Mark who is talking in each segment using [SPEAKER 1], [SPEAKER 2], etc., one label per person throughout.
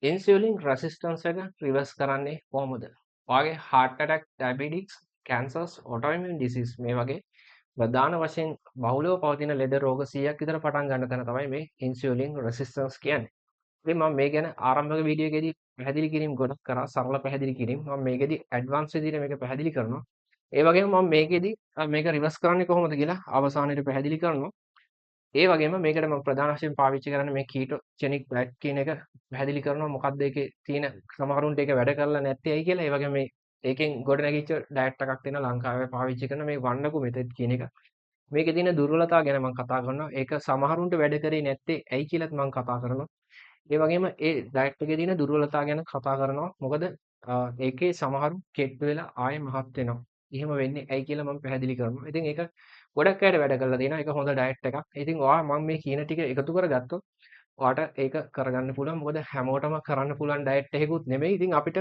[SPEAKER 1] Insulin resistance එක reverse කරන්නේ කොහොමද? ඔයාගේ heart attack, diabetes, cancers, autoimmune disease මේ වගේ ප්‍රධාන වශයෙන් බහුලව පවතින ලෙඩ රෝග 100ක් විතර පටන් ගන්න තැන තමයි මේ ඉන්සියුලින් රෙසිස්ටන්ස් කියන්නේ. ඉතින් මම මේ ගැන ආරම්භක වීඩියෝ එකේදී පැහැදිලි කිරීම ගොඩක් කරා, සරල පැහැදිලි කිරීම. මම මේකෙදී ඇඩ්වාන්ස් විදිහට මේක පැහැදිලි කරනවා. ඒ වගේම මම මේකෙදී මේක රිවර්ස් කරන්නේ කොහොමද කියලා අවසානයේදී පැහැදිලි කරනවා. ඒ වගේම මේකට මම ප්‍රධාන වශයෙන් පාවිච්චි කරන්නේ මේ කීටෝජෙනික් ඩයට් කියන එක පැහැදිලි කරනවා. මොකක්ද ඒකේ තියෙන සමහරුන්ට ඒක වැඩ කරලා නැත්තේ ඇයි කියලා. ඒ වගේම මේ ඒකෙන් ගොඩනැගිච්ච ඩයට් එකක් තියෙනවා ලංකාවේ පාවිච්චි කරන මේ වන්නකු මෙතඩ් කියන එක. මේකේ තියෙන දුර්වලතා ගැන මම කතා කරනවා. ඒක සමහරුන්ට වැඩ කරේ නැත්තේ ඇයි කියලාත් මම කතා කරනවා. ඒ වගේම ඒ ඩයට් එකේ තියෙන දුර්වලතා ගැන කතා කරනවා. මොකද ඒකේ සමහරු කෙට්ටු වෙලා ආයෙ මහත් වෙනවා. එහෙම වෙන්නේ ඇයි කියලා මම පැහැදිලි කරනවා. ඉතින් ඒක ගොඩක් අයට වැඩ කරලා තියෙනවා. ඒක හොඳ ඩයට් එකක්. ඉතින් ඔයා මම මේ කියන ටික එකතු කරගත්තොත් ඔයාට ඒක කරගන්න පුළුවන්. මොකද හැමෝටම කරන්න පුළුවන් ඩයට් එකකුත් නෙමෙයි. ඉතින් අපිට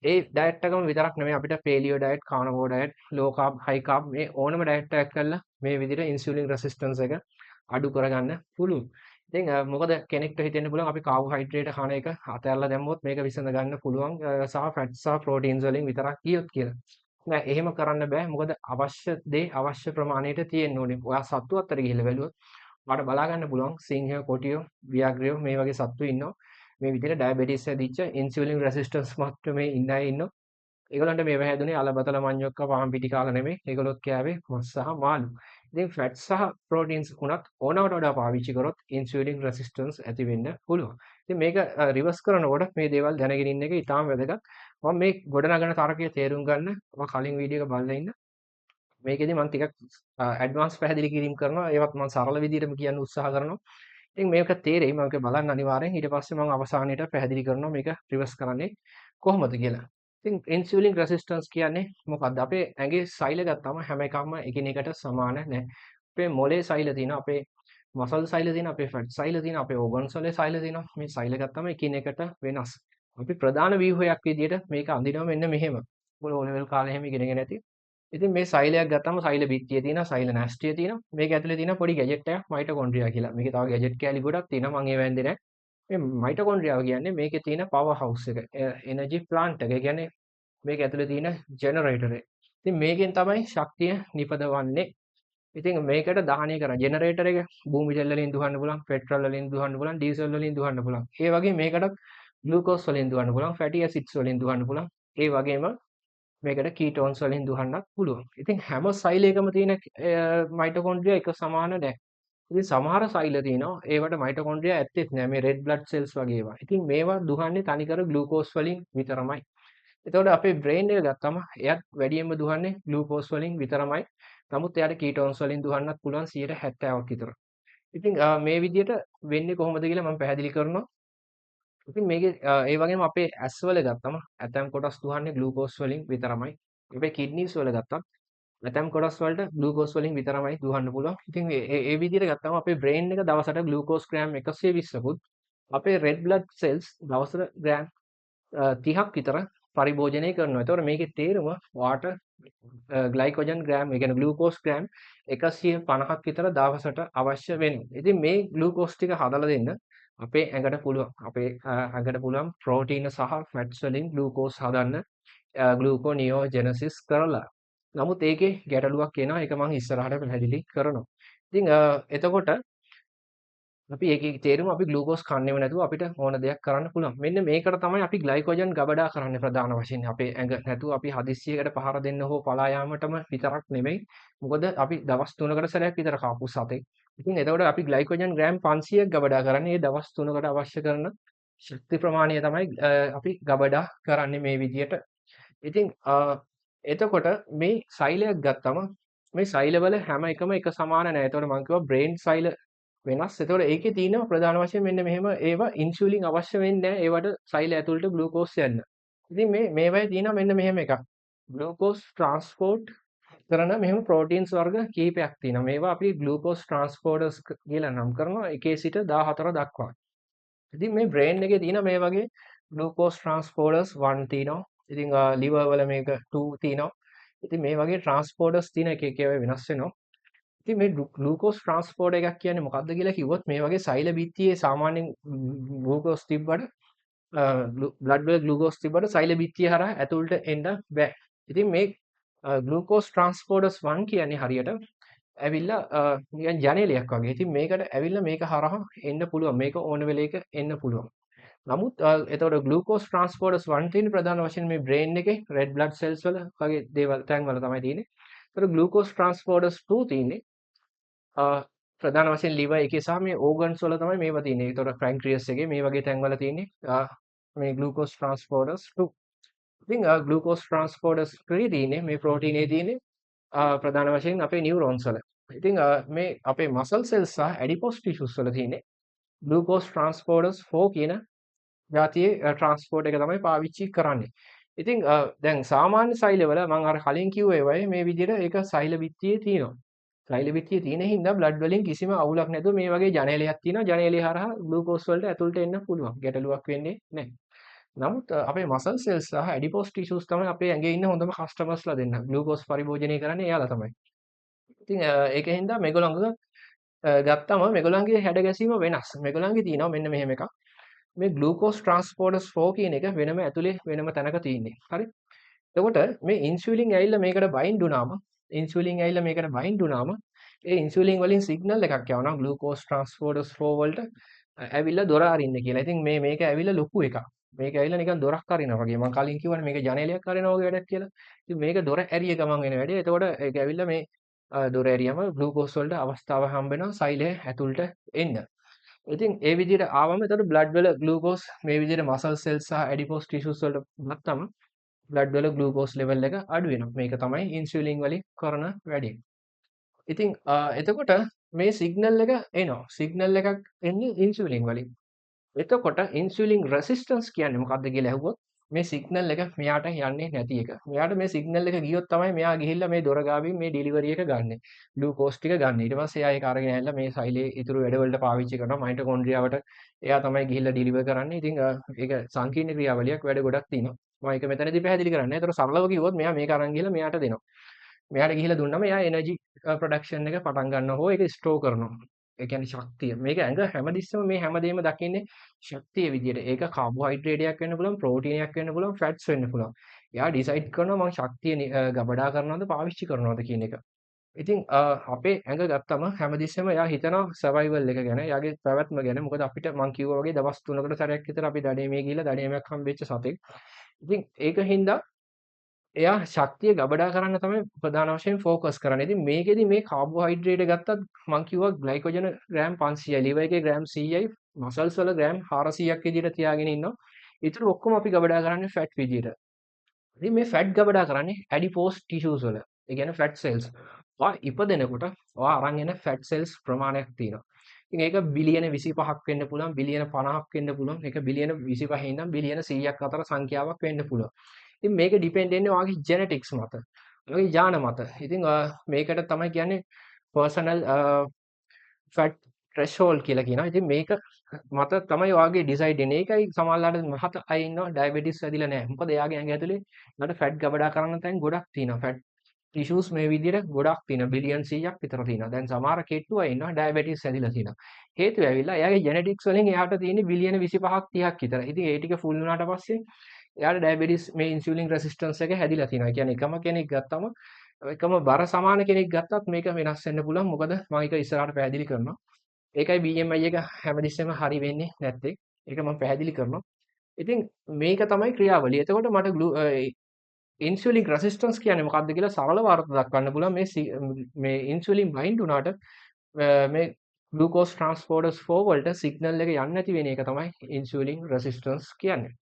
[SPEAKER 1] ඒ ඩයට් එකම විතරක් නෙමෙයි අපිට පේලියෝ ඩයට්, කාර්නවෝ ඩයට්, ලෝ කාබ්, හයි කාබ් මේ ඕනම ඩයට් එකක් කරලා මේ විදිහට ඉන්සියුලින් රෙසිස්ටන්ස් එක අඩු කරගන්න පුළුවන්. ඉතින් මොකද කෙනෙක්ට හිතෙන්න පුළුවන් අපි කාබෝහයිඩ්‍රේට් කන එක අතහැරලා දැම්මොත් මේක විසඳ ගන්න පුළුවන් සහ ෆැට්ස් සහ ප්‍රෝටීන්ස් වලින් විතරක් ගියොත් කියලා. නෑ එහෙම කරන්න බෑ. මොකද අවශ්‍ය දේ අවශ්‍ය ප්‍රමාණයට තියෙන්න ඕනේ. ඔයා සත්තු අතර ගිහිල්ලා බැලුවොත් ඔයාලට බලා ගන්න පුළුවන් සිංහයෝ, කොටියෝ, ව්‍යාග්‍රයෝ මේ වගේ සත්තු ඉන්නවා. මේ විදිහට ඩයබටිස් හැදිච්ච ඉන්සියුලින් රෙසිස්ටන්ස් මට්ටමේ ඉන්න අය ඉන්නවා. ඒගොල්ලන්ට මේවා හැදුනේ අලබතල මඤ්ඤොක්ක පාන් පිටි කාලා නෙමෙයි. ඒගොල්ලොත් කෑවේ මස් සහ මාළු. ඉතින් ෆැට් සහ ප්‍රෝටීන්ස් උනත් ඕනවට වඩා පාවිච්චි කරොත් ඉන්සියුලින් රෙසිස්ටන්ස් ඇති වෙන්න පුළුවන්. ඉතින් මේක රිවර්ස් කරනකොට මේ දේවල් දැනගෙන ඉන්න එක ඉතාම වැදගත්. මම මේ ගොඩනගන තරකය තේරුම් ගන්න මම කලින් වීඩියෝ එක බලලා ඉන්න. මේකෙදි මම ටිකක් ඇඩ්වාන්ස් පැහැදිලි කිරීම කරනවා. ඒවත් මම සරල විදිහටම කියන්න උත්සාහ කරනවා. ඉතින් මේක තේරෙයි මම ඒක බලන්න අනිවාර්යෙන්. ඊට පස්සේ මම අවසානයේට පැහැදිලි කරනවා මේක රිවර්ස් කරන්නේ කොහොමද කියලා. ඉතින් ඉන්සියුලින් රෙසිස්ටන්ස් කියන්නේ මොකක්ද? අපේ ඇඟේ සෛල ගත්තාම හැම එකක්ම එකිනෙකට සමාන නැහැ. අපේ මොලේ සෛල තියෙනවා, අපේ මසල් සෛල තියෙනවා, අපේ ෆැට් සෛල තියෙනවා, අපේ ඕගන්ස් වල සෛල තියෙනවා. මේ සෛල ගත්තාම එකිනෙකට වෙනස්. අපි ප්‍රධාන ව්‍යුහයක් විදිහට මේක අඳිනවා මෙන්න මෙහෙම. ඔය ඕ ලෙවල් කාලේ එහෙම ඉගෙනගෙන ඇති. ඉතින් මේ සෛලයක් ගත්තාම සෛල බිත්තිය තියෙනවා, සෛල න්‍යෂ්ටිය තියෙනවා. මේක ඇතුලේ තියෙන පොඩි ගැජට් එකක් මයිටොකොන්ඩ්‍රියා කියලා. මේකේ තව ගැජට් කෑලි ගොඩක් තියෙනවා. මම ඒවා ඇන්දේ නැහැ. මේ මයිටොකොන්ඩ්‍රියාව කියන්නේ මේකේ තියෙන පවර් හවුස් එක. එනර්ජි ප්ලාන්ට් එක. ඒ කියන්නේ මේක ඇතුලේ තියෙන ජෙනරේටර් එක. ඉතින් මේකෙන් තමයි ශක්තිය නිපදවන්නේ. ඉතින් මේකට දහනය කරන ජෙනරේටර් එක භූමි තෙල් වලින් දුවන්න පුළුවන්, පෙට්‍රල් වලින් දුවන්න පුළුවන්, ඩීසල් වලින් දුවන්න පුළුවන්. ඒ වගේ මේකටත් ග්ලූකෝස් වලින් දුවන්න පුළුවන්, ෆැටි ඇසිඩ්ස් වලින් දුවන්න පුළුවන්. ඒ වගේම මේකට කීටෝන්ස් වලින් දුවන්නත් පුළුවන්. ඉතින් හැම සෛලයකම තියෙන මයිටොකොන්ඩ්‍රියා එක සමාන නැහැ. ඉතින් සමහර සෛල තියෙනවා ඒවට මයිටොකොන්ඩ්‍රියා ඇත්තෙත් නෑ මේ රෙඩ් බ්ලඩ් සෙල්ස් වගේ ඒවා. ඉතින් මේවා දුවන්නේ තනිකර ග්ලූකෝස් වලින් විතරමයි. එතකොට අපේ බ්‍රේන් එක ගත්තම එයත් වැඩියෙන්ම දුවන්නේ ග්ලූකෝස් වලින් විතරමයි. නමුත් එයාට කීටෝන්ස් වලින් දුවන්නත් පුළුවන් 70%ක් විතර. ඉතින් මේ විදිහට වෙන්නේ කොහොමද කියලා මම පැහැදිලි කරනවා. ඉතින් මේකේ ඒ වගේම අපේ ඇස්වල ගත්තම ඇතැම් කොටස් දුවන්නේ ග්ලූකෝස් වලින් විතරමයි. අපේ කිඩ්නීස් වල ගත්තත් ඇතැම් කොටස් වලට ග්ලූකෝස් වලින් විතරමයි දුවන්න පුළුවන්. ඉතින් ඒ විදිහට ගත්තම අපේ බ්‍රේන් එක දවසට ග්ලූකෝස් ග්‍රෑම් 120කුත් අපේ රෙඩ් බ්ලඩ් සෙල්ස් දවසට ග්‍රෑම් 30ක් විතර පරිභෝජනය කරනවා. ඒතකොට මේකේ තේරුම ඔයාට ග්ලයිකෝජන් ග්‍රෑම් ඒ කියන්නේ ග්ලූකෝස් ග්‍රෑම් 150ක් විතර දවසට අවශ්‍ය වෙනවා. ඉතින් මේ ග්ලූකෝස් ටික හදලා දෙන්න අපේ ඇඟට පුළුවන්. අපේ ඇඟට පුළුවන් ප්‍රෝටීන සහ ෆැට්ස් වලින් ග්ලූකෝස් හදන්න ග්ලූකෝනියෝජෙනසිස් කරලා. නමුත් ඒකේ ගැටලුවක් එනවා. ඒක මම ඉස්සරහට පැහැදිලි කරනවා. ඉතින් එතකොට අපි ඒකේ තේරුම අපි ග්ලූකෝස් කන්නේම නැතුව අපිට ඕන දෙයක් කරන්න පුළුවන්. මෙන්න මේකට තමයි අපි ග්ලයිකෝජන් ගබඩා කරන්නේ ප්‍රධාන වශයෙන්. අපේ ඇඟ නැතුව අපි හදිස්සියකට පහර දෙන්න හෝ පලා යාමටම විතරක් නෙමෙයි. මොකද අපි දවස් 3කට සැරයක් විතර කාපු සතෙක්. ඉතින් එතකොට අපි ග්ලයිකෝජන් ග්‍රෑම් 500ක් ගබඩා කරන්නේ මේ දවස් 3කට අවශ්‍ය කරන ශක්ති ප්‍රමාණය තමයි අපි ගබඩා කරන්නේ මේ විදියට. ඉතින් එතකොට මේ සෛලයක් ගත්තම මේ සෛලවල හැම එකම එක සමාන නැහැ. එතකොට මම කිව්වා බ්‍රේන් සෛල වෙනස්. එතකොට ඒකේ තියෙනවා ප්‍රධාන වශයෙන් මෙන්න මෙහෙම ඒවා ඉන්සියුලින් අවශ්‍ය වෙන්නේ නැහැ. ඒවට සෛල ඇතුළට ග්ලූකෝස් යන්න. ඉතින් මේවයි තියෙනවා මෙන්න මෙහෙම එකක්. ග්ලූකෝස් ට්‍රාන්ස්පෝර්ට් කරන මෙහෙම ප්‍රෝටීන්ස් වර්ග කිහිපයක් තියෙනවා. මේවා අපි ග්ලූකෝස් ට්‍රාන්ස්පෝර්ටර්ස් කියලා නම් කරනවා 1 සිට 14 දක්වා. ඉතින් මේ බ්‍රේන් එකේ තියෙන මේ වගේ ග්ලූකෝස් ට්‍රාන්ස්පෝර්ටර්ස් 1 තියෙනවා. ඉතින් liver වල මේක 2 තියෙනවා. ඉතින් මේ වගේ ට්‍රාන්ස්පෝර්ටර්ස් තියෙන එක එක ඒවා වෙනස් වෙනවා. ඉතින් මේ ග්ලූකෝස් ට්‍රාන්ස්පෝර්ට් එකක් කියන්නේ මොකක්ද කියලා කිව්වොත් මේ වගේ සෛල බිත්තියේ සාමාන්‍යයෙන් ග්ලූකෝස් තිබ්බට බ්ලඩ් වල ග්ලූකෝස් තිබ්බට සෛල බිත්තිය හරහා ඇතුළට එන්න බෑ. ඉතින් මේ ග්ලූකෝස් ට්‍රාන්ස්පෝර්ටර්ස් 1 කියන්නේ හරියට ඇවිල්ලා නිකන් ජනේලයක් වගේ. ඉතින් මේකට ඇවිල්ලා මේක හරහා එන්න පුළුවන්. මේක ඕන වෙලේක එන්න පුළුවන්. නමුත් එතකොට ග්ලූකෝස් ට්‍රාන්ස්පෝර්ටර්ස් 1 තියෙන ප්‍රධාන වශයෙන් මේ බ්‍රේන් එකේ රෙඩ් බ්ලඩ් සෙල්ස් වල වගේ දේවල් තැන් වල තමයි තියෙන්නේ. එතකොට ග්ලූකෝස් ට්‍රාන්ස්පෝර්ටර්ස් 2 තියෙන්නේ ප්‍රධාන වශයෙන් liver එකේ සහ මේ organs වල තමයි මේවා තියෙන්නේ. ඒතකොට pancreas එකේ මේ වගේ තැන් වල තියෙන්නේ මේ glucose transporters 2. ඉතින් glucose transporters 3 තියෙන්නේ මේ protein එකේ තියෙන්නේ ප්‍රධාන වශයෙන් අපේ neurons වල. ඉතින් මේ අපේ muscle cells සහ adipose tissues වල තියෙන්නේ glucose transporters 4 කියන ජාතියේ transport එක තමයි පාවිච්චි කරන්නේ. ඉතින් දැන් සාමාන්‍ය සෛලවල මම අර කලින් කිව්වේ වගේ මේ විදිහට ඒක සෛල බිත්තියේ තියෙනවා. සෛල බිත්තිය තියෙන හින්දා බ්ලඩ් වලින් කිසිම අවුලක් නැතුව මේ වගේ ජනේලයක් තියෙනවා. ජනේලය හරහා ග්ලූකෝස් වලට ඇතුළට එන්න පුළුවන්. ගැටලුවක් වෙන්නේ නැහැ. නමුත් අපේ මසල් සෙල්ස් සහ ඇඩිපෝස් ටිෂුස් තමයි අපේ ඇඟේ ඉන්න හොඳම කස්ටමර්ස්ලා දෙන්න. ග්ලූකෝස් පරිභෝජනය කරන්නේ එයාලා තමයි. ඉතින් ඒකෙන් හින්දා මේගොල්ලෝ ගත්තම මේගොල්ලන්ගේ හැඩ ගැසීම වෙනස්. මේගොල්ලන්ගේ තියෙනවා මෙන්න මෙහෙම එකක්. මේ ග්ලූකෝස් ට්‍රාන්ස්පෝර්ටර්ස් 4 කියන එක වෙනම ඇතුලේ වෙනම තැනක තියෙන්නේ. හරි. එතකොට මේ ඉන්සියුලින් ඇවිල්ලා මේකට බයින්ඩ් වුණාම ඒ ඉන්සියුලින් වලින් සිග්නල් එකක් යවනවා ග්ලූකෝස් ට්‍රාන්ස්පෝර්ටර්ස් 4 වලට ඇවිල්ලා දොර අරින්න කියලා. ඉතින් මේක ඇවිල්ලා ලොකු එකක්. මේක ඇවිල්ලා නිකන් දොරක් අරිනවා වගේ. මම කලින් කිව්වනේ මේක ජනේලයක් අරිනවා වගේ වැඩක් කියලා. ඉතින් මේක දොර ඇරිය ගමන් වෙන වැඩේ. එතකොට ඒක ඇවිල්ලා මේ දොර ඇරියම ග්ලූකෝස් වලට අවස්ථාව හම්බ වෙනවා සෛලය ඇතුළට එන්න. ඉතින් ඒ විදිහට ආවම එතකොට බ්ලඩ් වල ග්ලූකෝස් මේ විදිහට මසල් සෙල්ස් සහ ඇඩිපෝස් ටිෂුස් වලට ගත්තම බ්ලඩ් වල ග්ලූකෝස් ලෙවල් එක අඩු වෙනවා. මේක තමයි ඉන්සියුලින් වලින් කරන වැඩේ. ඉතින් එතකොට මේ සිග්නල් එක එනවා. සිග්නල් එකක් එන්නේ ඉන්සියුලින් වලින්. එතකොට ඉන්සියුලින් රෙසිස්ටන්ස් කියන්නේ මොකක්ද කියලා ඇහුවොත් මේ සිග්නල් එක මෙයාට යන්නේ නැති එක. මෙයාට මේ සිග්නල් එක ගියොත් තමයි මෙයා ගිහිල්ලා මේ දොර ගාවින් මේ ඩෙලිවරි එක ගන්නෙ. ග්ලූකෝස් ටික ගන්න. ඊට පස්සේ එයා ඒක අරගෙන ඇවිල්ලා මේ සෛලයේ ඉතුරු වැඩවලට පාවිච්චි කරනවා. මයිටොකොන්ඩ්‍රියාවට එයා තමයි ගිහිල්ලා ඩෙලිවර් කරන්නේ. ඉතින් ඒක සංකීර්ණ ක්‍රියාවලියක් වැඩ ගොඩක් තියෙනවා. මම ඒක මෙතනදී පැහැදිලි කරන්නේ. ඒතර සරලව කිව්වොත් මෙයා මේක අරන් ගිහලා මෙයාට දෙනවා. මෙයාට ගිහිල්ලා දුන්නම එයා එනර්ජි ප්‍රොඩක්ෂන් එක පටන් ගන්නවා හෝ ඒක ස්ටෝර් කරනවා. ඒ කියන්නේ ශක්තිය. මේක ඇඟ හැමතිස්සෙම මේ හැමදේම දකින්නේ ශක්තිය විදියට. ඒක කාබෝහයිඩ්‍රේටයක් වෙන්න පුළුවන්, ප්‍රෝටීනයක් වෙන්න පුළුවන්, ෆැට්ස් වෙන්න පුළුවන්. එයා ඩිසයිඩ් කරනවා මම ශක්තිය ගබඩා කරනවද පාවිච්චි කරනවද කියන එක. ඉතින් අපේ ඇඟ ගත්තම හැමතිස්සෙම එයා හිතනවා සර්වයිවල් එක ගැන, එයාගේ පැවැත්ම ගැන. මොකද අපිට මං කිව්වා වගේ දවස් 3කට සැරයක් විතර අපි දඩේමේ ගිහිල්ලා දඩේමයක් හම්බෙච්ච සතෙක්. ඉතින් ඒක හින්දා එයා ශක්තිය ගබඩා කරන්න තමයි ප්‍රධාන වශයෙන් ෆෝකස් කරන්නේ. ඉතින් මේකෙදි මේ කාබෝහයිඩ්‍රේට් ගත්තත් මං කිව්වා ග්ලයිකෝජන් ග්‍රෑම් 500යි, liver එකේ ග්‍රෑම් 100යි, මසල්ස් වල ග්‍රෑම් 400ක් විදිහට තියාගෙන ඉන්නවා. ඊටු ඔක්කොම අපි ගබඩා කරන්නේ ෆැට් විදිහට. ඉතින් මේ ෆැට් ගබඩා කරන්නේ ඇඩිපෝස් ටිෂුස් වල. ඒ කියන්නේ ෆැට් සෙල්ස්. ඔයා ඉපදෙනකොට ඔයා අරන් එන ෆැට් සෙල්ස් ප්‍රමාණයක් තියෙනවා. ඉතින් ඒක බිලියන 25ක් වෙන්න පුළුවන්, බිලියන 50ක් වෙන්න පුළුවන්. ඒක බිලියන 25 ඉඳන් බිලියන 100ක් අතර සංඛ්‍යාවක් වෙන්න පුළුවන්. ඉතින් මේක ඩිපෙන්ඩ් වෙන්නේ ඔයාගේ ජෙනටික්ස් මත. ඔයාගේ ජාන මත. ඉතින් මේකට තමයි කියන්නේ පර්සනල් ෆැට් threshold කියලා කියනවා. ඉතින් මේක මත තමයි ඔයාගේ ඩිසයිඩ් වෙන්නේ. ඒකයි සමහරවිට මහත අය ඉන්නවා ඩයබටිස් ඇදිලා නැහැ. මොකද එයාගේ ඇඟ ඇතුලේ ඊට ෆැට් ගබඩා කරන්න තැන් ගොඩක් තියෙනවා. ෆැට් ටිෂුස් මේ විදිහට ගොඩක් තියෙනවා. බිලියන් 100ක් විතර තියෙනවා. දැන් සමහර කෙට්ටු අය ඉන්නවා ඩයබටිස් ඇදිලා තියෙනවා. හේතුව ඇවිල්ලා එයාගේ ජෙනටික්ස් වලින් එයාට තියෙන්නේ බිලියන 25ක් 30ක් විතර. ඉතින් ඒ ටික ෆුල් වුණාට පස්සේ එයාට ඩයබටිස් මේ ඉන්සියුලින් රෙසිස්ටන්ස් එක හැදිලා තියෙනවා. ඒ කියන්නේ එකම කෙනෙක් ගත්තම එකම බර සමාන කෙනෙක් ගත්තත් මේක වෙනස් වෙන්න පුළුවන්. මොකද මම ඒක ඉස්සරහට පැහැදිලි කරනවා. ඒකයි BMI එක හැමතිස්සෙම හරි වෙන්නේ නැත්තේ. ඒක මම පැහැදිලි කරනවා. ඉතින් මේක තමයි ක්‍රියාවලිය. එතකොට මට ඉන්සියුලින් රෙසිස්ටන්ස් කියන්නේ මොකක්ද කියලා සරලව අර්ථ දක්වන්න පුළුවන්. මේ ඉන්සියුලින් බයින්ඩ් වුණාට මේ ග්ලූකෝස් ට්‍රාන්ස්පෝර්ටර්ස් 4 වලට සිග්නල් එක යන්නේ නැති වෙන එක තමයි ඉන්සියුලින් රෙසිස්ටන්ස් කියන්නේ.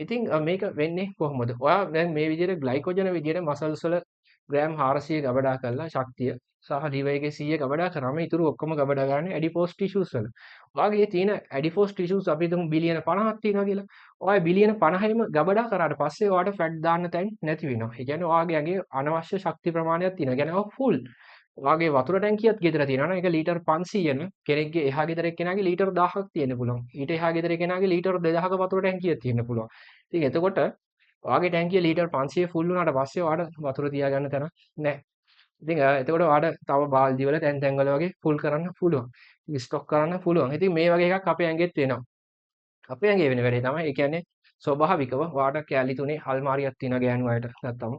[SPEAKER 1] ඉතින් මේක වෙන්නේ කොහොමද? ඔයා දැන් මේ විදිහට ග්ලයිකෝජන විදිහට මසල්ස් වල ග්‍රෑම් 400 ගබඩා කරලා ශක්තිය සහ liver එකේ 100 ගබඩා කරාම ඊටු ඔක්කොම ගබඩා ගන්න ඇඩිපෝස් ටිෂුස් වල. ඔයාගේ තියෙන ඇඩිපෝස් ටිෂුස් අපි හිතමු බිලියන 50ක් තියෙනවා කියලා. ඔයා බිලියන 50යිම ගබඩා කරාට පස්සේ ඔයාට ෆැට් දාන්න තැන් නැති වෙනවා. ඒ කියන්නේ ඔයාගේ ඇඟේ අනවශ්‍ය ශක්ති ප්‍රමාණයක් තියෙනවා. ඒ කියන්නේ ඔයා ෆුල්. ඔයාගේ වතුර ටැංකියක් ගෙදර තියෙනවා නම් ඒක ලීටර් 500න කෙනෙක්ගේ එහා ගෙදර එක්කෙනාගේ ලීටර් 1000ක් තියෙන්න පුළුවන්. ඊට එහා ගෙදර එක්කෙනාගේ ලීටර් 2000ක වතුර ටැංකියක් තියෙන්න පුළුවන්. ඉතින් එතකොට ඔයාගේ ටැංකිය ලීටර් 500 ෆුල් වුණාට පස්සේ ඔයාට වතුර තියාගන්න තැනක් නැහැ. ඉතින් එතකොට ඔයාට තව බාල්දි වල තැන් තැන් වල වගේ ෆුල් කරන්න පුළුවන්. ස්ටොක් කරන්න පුළුවන්. ඉතින් මේ වගේ එකක් අපේ ඇඟෙත් වෙනවා. අපේ ඇඟේ වෙන වැඩේ තමයි. ඒ කියන්නේ ස්වභාවිකව ඔයාට කැලි තුනේ අල්මාරියක් තියෙනවා ගෑනු අයට ගත්තම.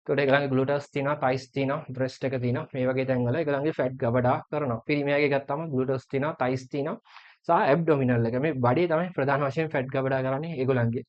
[SPEAKER 1] ඒතකොට ඒගොල්ලන්ගේ ග්ලූටස් තියෙනවා, තයිස් තියෙනවා, බ්‍රෙස්ට් එක තියෙනවා. මේ වගේ තැන්වල ඒගොල්ලන්ගේ ෆැට් ගබඩා කරනවා. පිරිමියාගේ ගත්තම ග්ලූටස් තියෙනවා, තයිස් තියෙනවා සහ ඇබ්ඩොමිනල් එක. මේ බඩේ තමයි ප්‍රධාන වශයෙන් ෆැට් ගබඩා කරන්නේ ඒගොල්ලන්ගේ.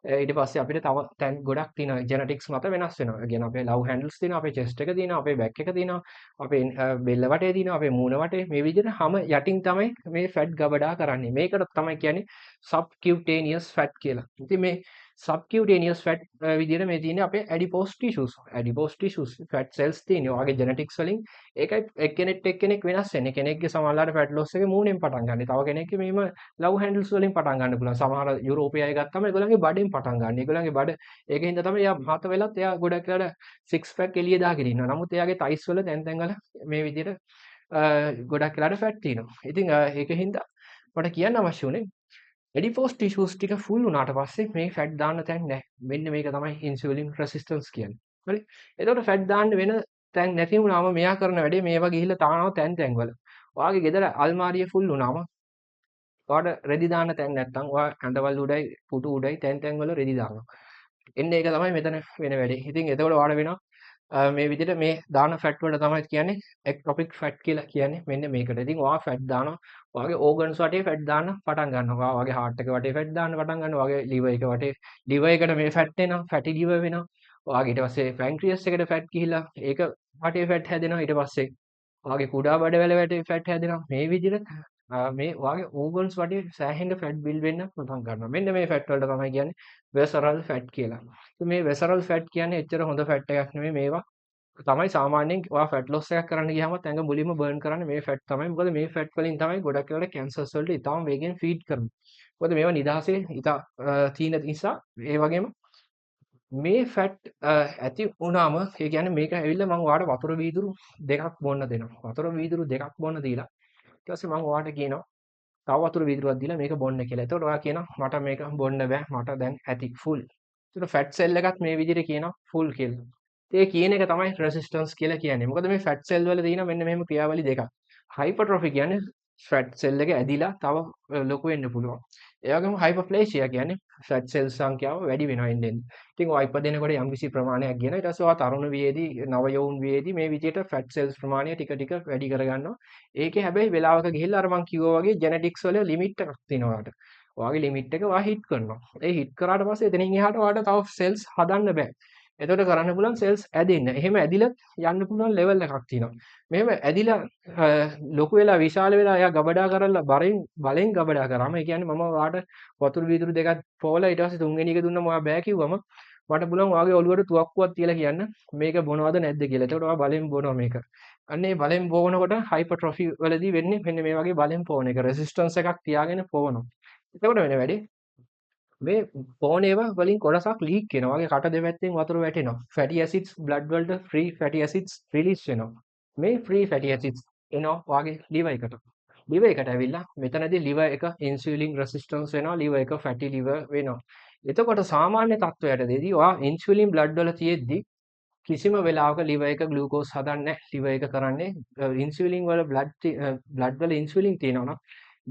[SPEAKER 1] ඊට පස්සේ අපිට තව තැන් ගොඩක් තියෙනවා ජෙනටික්ස් මත වෙනස් වෙනවා. ඒ කියන්නේ අපේ ලව් හැන්ඩල්ස් තියෙනවා, අපේ චෙස්ට් එක තියෙනවා, අපේ බැක් එක තියෙනවා, අපේ බෙල්ල වටේ තියෙනවා, අපේ මූණ වටේ මේ විදිහට හැම යටින් තමයි මේ ෆැට් ගබඩා කරන්නේ. මේකට තමයි කියන්නේ සබ්කියුටේනියස් ෆැට් කියලා. ඉතින් මේ සබ්කියුටේනියස් ෆැට් විදිහට මේ තියෙන්නේ අපේ ඇඩිපෝස් ටිෂුස්. ඇඩිපෝස් ටිෂුස් ෆැට් සෙල්ස් තියෙනවා. ඔයාගේ ජෙනටික්ස් වලින් ඒකයි එක්කෙනෙක් වෙනස් වෙන්නේ. කෙනෙක්ගේ සමහරවිට ෆැට් ලොස් එක මූණෙන් පටන් ගන්න. තව කෙනෙක්ගේ මේම ලව් හැන්ඩල්ස් වලින් පටන් ගන්න පුළුවන්. සමහර යුරෝපීය අය ගත්තම ඒගොල්ලන්ගේ බඩෙන් පටන් ගන්න. ඒගොල්ලන්ගේ බඩ ඒකින්ද තමයි එයා මහත වෙලත් එයා ගොඩක් වෙලාවට සික්ස් පැක් එළිය දාගෙන ඉන්නවා. නමුත් එයාගේ තයිස් වල තැන් තැන් වල මේ විදිහට ගොඩක් වෙලාවට ෆැට් තියෙනවා. ඉතින් ඒකින්ද මට කියන්න අවශ්‍ය උනේ ඇඩිපෝස් ටිෂුස් ටික ෆුල් වුණාට පස්සේ මේ ෆැට් දාන්න තැන් නැහැ. මෙන්න මේක තමයි ඉන්සුලින් රෙසිස්ටන්ස් කියන්නේ. හරි. එතකොට ෆැට් දාන්න වෙන තැන් නැති වුණාම මෙයා කරන වැඩේ මේවා ගිහිල්ලා තානවා තැන් වල. ඔයාගේ ගෙදර අල්මාරිය ෆුල් වුණාම ඔයාට රෙදි දාන්න තැන් නැත්නම් ඔයා ඇඳවල් උඩයි පුටු උඩයි තැන් වල රෙදි දානවා. එන්නේ ඒක තමයි මෙතන වෙන වැඩේ. ඉතින් එතකොට ඔයාට වෙනවා මේ විදිහට මේ දාන ෆැට් වලට තමයි කියන්නේ එක්ටොපික් ෆැට් කියලා කියන්නේ මෙන්න මේකට. ඉතින් ඔයා ෆැට් දානවා. ඔයාගේ ඕගන්ස් වටේ ෆැට් දාන්න පටන් ගන්නවා. ඔයාගේ හાર્ට් එක වටේ ෆැට් දාන්න පටන් ගන්නවා. ඔයාගේ liver එක වටේ liver එකට මේ ෆැට් එනවා. ෆැටි liver වෙනවා. ඔයාගේ ඊට පස්සේ පැන්ක්‍රියස් එකට ෆැට් ගිහිලා ඒක වටේ ෆැට් හැදෙනවා. ඊට පස්සේ ඔයාගේ කුඩා බඩවැල වටේ ෆැට් හැදෙනවා. මේ විදිහට මේ ඔයාගේ ඕගන්ස් වටේ සෑහෙන ෆැට් බිල්ඩ් වෙන්න පටන් ගන්නවා. මෙන්න මේ ෆැට් වලට තමයි කියන්නේ වෙසරල් ෆැට් කියලා. ඉතින් මේ වෙසරල් ෆැට් කියන්නේ එච්චර හොඳ ෆැට් එකක් නෙමෙයි. මේවා තමයි සාමාන්‍යයෙන් ඔයා ෆැට් ලොස් එකක් කරන්න ගියාමත් ඇඟ මුලින්ම බර්න් කරන්නේ මේ ෆැට් තමයි. මොකද මේ ෆැට් වලින් තමයි ගොඩක් වෙලාවට කැන්සර්ස් වලට ඉතාම වේගෙන් ෆීඩ් කරන්නේ. මොකද මේවා නිදහසේ ඉතා තීන නිසා ඒ වගේම මේ ෆැට් ඇති වුණාම ඒ කියන්නේ මේක ඇවිල්ලා මම ඔයාලට වතුර වීදුරු දෙකක් බොන්න දෙනවා. වතුර වීදුරු දෙකක් බොන්න දීලා ඊට පස්සේ මම ඔයාලට කියනවා තව වතුර වීදුරුවක් දීලා මේක බොන්න කියලා. එතකොට ඔයා කියනවා මට මේක බොන්න බෑ. මට දැන් ඇති ෆුල්. එතකොට ෆැට් සෙල් එකත් මේ විදිහට කියනවා ෆුල් කියලා. ඒ කියන එක තමයි රෙසිස්ටන්ස් කියලා කියන්නේ. මොකද මේ ෆැට් සෙල් වල තියෙන මෙන්න මෙහෙම ක්‍රියාවලි දෙකක්. හයිපර්ට්‍රොෆි කියන්නේ ෆැට් සෙල් එක ඇදිලා තව ලොකු වෙන්න පුළුවන්. ඒ වගේම හයිපර්ප්ලේසියා කියන්නේ ෆැට් සෙල් සංඛ්‍යාව වැඩි වෙනවා එන්නේ. ඉතින් ඔය ඉපදෙනකොට යම්කිසි ප්‍රමාණයක් ගෙනා ඊට පස්සේ ඔයා තරුණ වියේදී නව යෞවන වියේදී මේ විදිහට ෆැට් සෙල්ස් ප්‍රමාණය ටික ටික වැඩි කරගන්නවා. ඒකේ හැබැයි වෙලාවක ගිහිල්ලා අර මං කිව්වා වගේ ජෙනටික්ස් වල ලිමිට් එකක් තියෙනවා ඔයාලට. ඔයාගේ ලිමිට් එක ඔයා හිට් කරනවා. ඒ හිට් කරාට පස්සේ එතනින් එහාට ඔයාලට තව සෙල්ස් හදන්න බෑ. එතකොට කරන්න පුළුවන් සෙල්ස් ඇදෙන්න. එහෙම ඇදිලා යන්න පුළුවන් ලෙවල් එකක් තියෙනවා. මෙහෙම ඇදිලා ලොකු වෙලා විශාල වෙලා එයා ගබඩා කරලා බලෙන් ගබඩා කරාම ඒ කියන්නේ මම ඔයාට වතුර වීදුරු දෙකක් පොවලා ඊට පස්සේ තුන්වෙනි එක දුන්නම ඔයා බෑ කිව්වම මට පුළුවන් ඔයාගේ ඔළුවට තුවක්කුවක් තියලා කියන්න මේක බොනවද නැද්ද කියලා. එතකොට ඔයා බලෙන් බොනවා මේක. අන්න ඒ බලෙන් බොනකොට හයිපර්ට්‍රොෆි වලදී වෙන්නේ මෙන්න මේ වගේ බලෙන් පොවන එක. රෙසිස්ටන්ස් එකක් තියාගෙන පොවනවා. එතකොට වෙන වැඩේ මේ පොවන ඒවා වලින් කොටසක් ලීක් වෙනවා. වගේ කට දෙපැත්තෙන් වතුර වැටෙනවා. ෆැටි ඇසිඩ්ස් බ්ලඩ් වලට ෆ්‍රී ෆැටි ඇසිඩ්ස් රිලීස් වෙනවා. මේ ෆ්‍රී ෆැටි ඇසිඩ්ස් එනවා වාගේ liver එකට. liver එකට ඇවිල්ලා මෙතනදී liver එක ඉන්සුලින් රෙසිස්ටන්ස් වෙනවා. liver එක ෆැටි liver වෙනවා. එතකොට සාමාන්‍ය තත්ත්වයටදී ඔයා ඉන්සුලින් බ්ලඩ් වල තියෙද්දි කිසිම වෙලාවක liver එක ග්ලූකෝස් හදන්නේ නැහැ. liver එක කරන්නේ ඉන්සුලින් වල බ්ලඩ් වල ඉන්සුලින් තියෙනවා නම්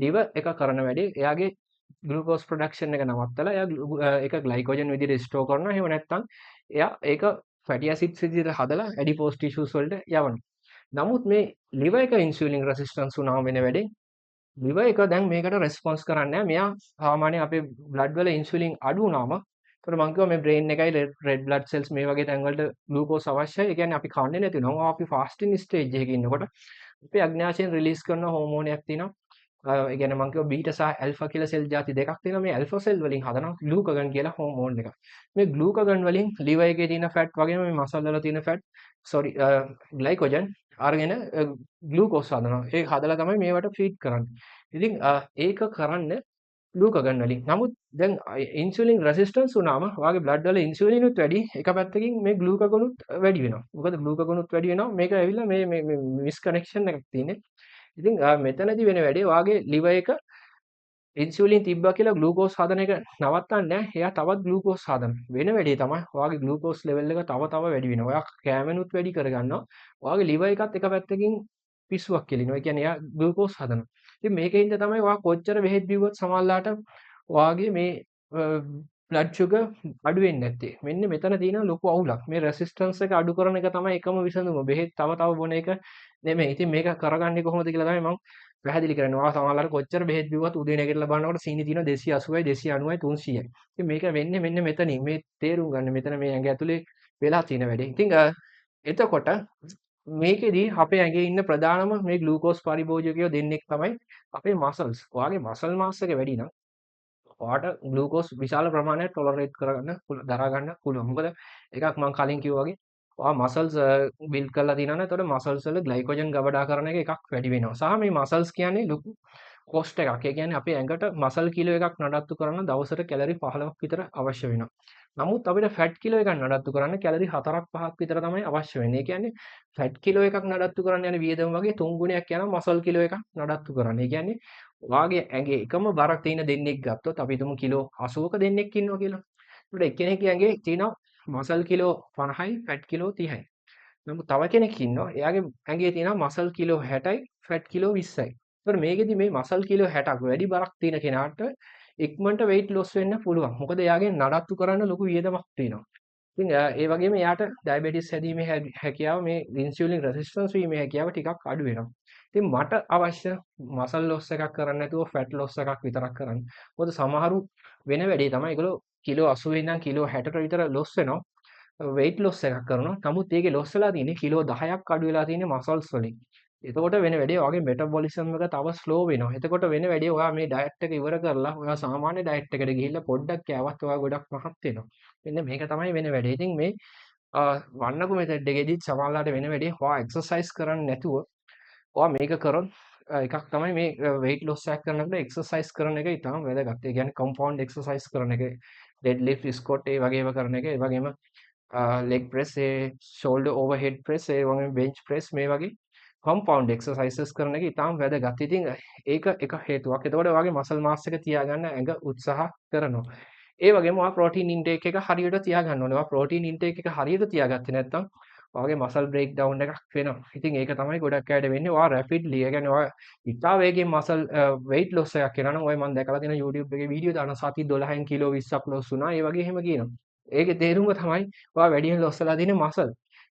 [SPEAKER 1] liver එක කරන වැඩේ එයාගේ ග්ලූකෝස් ප්‍රොඩක්ෂන් එක නවත්තලා එයා ඒක ග්ලයිකෝජන් විදිහට ස්ටෝර් කරනවා. එහෙම නැත්නම් එයා ඒක ෆැටි ඇසිඩ්ස් විදිහට හදලා ඇඩිපෝස් ටිෂුස් වලට යවනවා. නමුත් මේ liver එක ඉන්සුලින් රෙසිස්ටන්ස් වුණාම වෙන වැඩේ liver එක දැන් මේකට රෙස්පොන්ස් කරන්නේ නැහැ. මෙයා සාමාන්‍යයෙන් අපේ බ්ලඩ් වල ඉන්සුලින් අඩු වුණාම එතකොට මම කිව්වා මේ බ්‍රේන් එකයි රෙඩ් බ්ලඩ් සෙල්ස් මේ වගේ තැන් වලට ග්ලූකෝස් අවශ්‍යයි. ඒ කියන්නේ අපි කන්නේ නැති වෙනවා. අපි ෆාස්ටින් ස්ටේජ් එකක ඉන්නකොට අපේ අග්න්‍යාශයෙන් රිලීස් කරන හෝමෝනයක් තියෙනවා. ඒ කියන්නේ මම කිව්වා බීටා සහ ඇල්ෆා කියලා සෙල් ಜಾති දෙකක් තියෙනවා. මේ ඇල්ෆා සෙල් වලින් හදනවා ග්ලූකගන් කියලා හෝමෝන් එකක්. මේ ග්ලූකගන් වලින් liver එකේ තියෙන ෆැට් වගේම මේ මසල් වල තියෙන ෆැට් ග්ලයිකෝජන් අරගෙන ග්ලූකෝස් හදනවා. ඒක හදලා තමයි මේවට ෆීඩ් කරන්නේ. ඉතින් ඒක කරන්න ග්ලූකගන් වලින්. නමුත් දැන් ඉන්සුලින් රෙසිස්ටන්ස් වුණාම ඔයාගේ බ්ලඩ් වල ඉන්සුලිනුත් වැඩි එක පැත්තකින් මේ ග්ලූකගනුත් වැඩි වෙනවා. මොකද ග්ලූකගනුත් වැඩි වෙනවා. මේක ඇවිල්ලා මේ මිස් කනෙක්ෂන් එකක් තියෙන්නේ. ඉතින් මෙතනදී වෙන වැඩේ වාගේ liver එක ඉන්සුලින් තිබ්බා කියලා ග්ලූකෝස් හදන එක නවත්තන්නේ නැහැ. එයා තවත් ග්ලූකෝස් හදනවා. වෙන වැඩේ තමයි ඔයාගේ ග්ලූකෝස් ලෙවල් එක තව වැඩි වෙනවා. ඔයා කෑමනුත් වැඩි කරගන්නවා. ඔයාගේ liver එකත් එක පැත්තකින් පිස්සුවක් කෙලිනවා. ඒ කියන්නේ එයා ග්ලූකෝස් හදනවා. ඉතින් මේකෙන්ද තමයි ඔයා කොච්චර බෙහෙත් බිව්වත් සමහරලාට ඔයාගේ මේ බ්ලඩ් ෂුගර් අඩු වෙන්නේ නැත්තේ. මෙන්න මෙතන තියෙන ලොකු අවුලක්. මේ රෙසිස්ටන්ස් එක අඩු කරන එක තමයි එකම විසඳුම. බෙහෙත් තව තව බොන එක නෙමෙයි. ඉතින් මේක කරගන්නේ කොහොමද කියලා තමයි මම පැහැදිලි කරන්නේ. ඔයා සමහරවල්ලාට කොච්චර බෙහෙත් බිව්වත් උදේ නැගිටලා බලනකොට සීනි තියෙනවා 280යි 290යි 300යි. ඉතින් මේක වෙන්නේ මෙන්න මෙතනින්. මේ තේරුම් ගන්න මෙතන මේ ඇඟ ඇතුලේ වෙලා තියෙන වැඩේ. ඉතින් එතකොට මේකෙදී අපේ ඇඟේ ඉන්න ප්‍රධානම මේ ග්ලූකෝස් පරිභෝජකයෝ දෙන්නෙක් තමයි අපේ මසල්ස්. ඔයාගේ මසල් මාස් එක වැඩි නම් ඔයාට ග්ලූකෝස් විශාල ප්‍රමාණයක් ටොලරේට් කරගන්න දරා ගන්න පුළුවන්. මොකද එකක් මම කලින් කිව්වා වගේ ඔයා මසල්ස් බිල්ඩ් කරලා තියෙනවා නම් එතකොට මසල්ස් වල ග්ලයිකෝජන් ගබඩා කරන එක එකක් වැඩි වෙනවා. සහ මේ මසල්ස් කියන්නේ ලොකු කොස්ට් එකක්. ඒ කියන්නේ අපේ ඇඟට මසල් කිලෝ එකක් නඩත්තු කරන්න දවසට කැලරි 15ක් විතර අවශ්‍ය වෙනවා. නමුත් අපිට ෆැට් කිලෝ එකක් නඩත්තු කරන්න කැලරි 4ක් 5ක් විතර තමයි අවශ්‍ය වෙන්නේ. ඒ කියන්නේ ෆැට් කිලෝ එකක් නඩත්තු කරන්න යන වියදම වගේ 3 ගුණයක් යනවා මසල් කිලෝ එකක් නඩත්තු කරන්න. ඒ කියන්නේ ඔයාගේ ඇඟේ එකම බරක් තියෙන දෙන්නෙක් ගත්තොත් අපි හිතමු කිලෝ 80ක දෙන්නෙක් ඉන්නවා කියලා. ඒකට එක්කෙනෙක්ගේ ඇඟේ තියෙනවා මසල් කිලෝ 50යි ෆැට් කිලෝ 30යි. නමුත් තව කෙනෙක් ඉන්නවා එයාගේ ඇඟේ තියෙනවා මසල් කිලෝ 60යි ෆැට් කිලෝ 20යි. ඒතර මේකෙදි මේ මසල් කිලෝ 60ක් වැඩි බරක් තියෙන කෙනාට ඉක්මනට weight loss වෙන්න පුළුවන්. මොකද එයාගේ නඩත්තු කරන්න ලොකු වියදමක් තියෙනවා. ඉතින් ඒ වගේම එයාට ඩයබටිස් හැදීමේ හැකියාව මේ ඉන්සියුලින් රෙසිස්ටන්ස් වීමේ හැකියාව ටිකක් අඩු වෙනවා. ඉතින් මට අවශ්‍ය මසල් ලොස් එකක් කරන්න නැතුව ෆැට් ලොස් එකක් විතරක් කරන්න. මොකද සමහරු වෙන වැඩේ තමයි ඒගොල්ලෝ කිලෝ 80 ඉඳන් කිලෝ 60ට විතර ලොස් වෙනවා. weight loss එකක් කරනවා. නමුත් ඒකේ ලොස් වෙලා තියෙන්නේ කිලෝ 10ක් අඩු වෙලා තියෙන්නේ මසල්ස් වලින්. එතකොට වෙන වැඩේ ඔයාගේ මෙටබොලිසම් එක තව ස්ලෝ වෙනවා. එතකොට වෙන වැඩේ ඔයා මේ ඩයට් එක ඉවර කරලා ඔයා සාමාන්‍ය ඩයට් එකට ගිහිල්ලා පොඩ්ඩක් කෑවත් ඔයා ගොඩක් මහත් වෙනවා. මෙන්න මේක තමයි වෙන වැඩේ. ඉතින් මේ වන්නකු මෙතඩ් එකේදීත් සමහරවිට වෙන වැඩේ ඔයා එක්සර්සයිස් කරන්නේ නැතුව ඔයා මේක කරොත් එකක් තමයි මේ weight loss එකක් කරනකොට එක්සර්සයිස් කරන එක ඉතාම වැදගත්. ඒ කියන්නේ කම්පවුන්ඩ් එක්සර්සයිස් කරන එක, ඩෙඩ් ලිෆ්ට්, ස්ක්වොට් ඒ වගේ ඒවා කරන එක, ඒ වගේම ලෙග් ප්‍රෙස්, ඒ ෂෝල්ඩර් ඕවර්හෙඩ් ප්‍රෙස්, ඒ වගේම බෙන්ච් ප්‍රෙස් මේ වගේ කම්පවුන්ඩ් එක්සර්සයිසස් කරන එක ඉතාම වැදගත්. ඉතින් ඒක එක හේතුවක්. එතකොට ඔයාගේ මසල් මාස් එක තියාගන්න ඇඟ උත්සාහ කරනවා. ඒ වගේම ඔයා ප්‍රෝටීන් ඉන්ටේක් එක හරියට තියාගන්න ඕනේ. ඔයා ප්‍රෝටීන් ඉන්ටේක් එක හරියට තියාගත්තේ නැත්නම් ඔයාගේ මසල් බ්‍රේක් ඩවුන් එකක් වෙනවා. ඉතින් ඒක තමයි ගොඩක් අයට වෙන්නේ. ඔයා රැපිඩ්ලි ඒ කියන්නේ ඔයා ඉතා වේගෙන් මසල් weight loss එකක් කරනවා නම් ඔය මම දැකලා තියෙන YouTube එකේ වීඩියෝ දාන සති 12න් කිලෝ 20ක් loss වුණා. ඒ වගේ එහෙම කියනවා. ඒකේ තේරුම තමයි ඔයා වැඩියෙන් loss වෙලා තියෙන මසල්.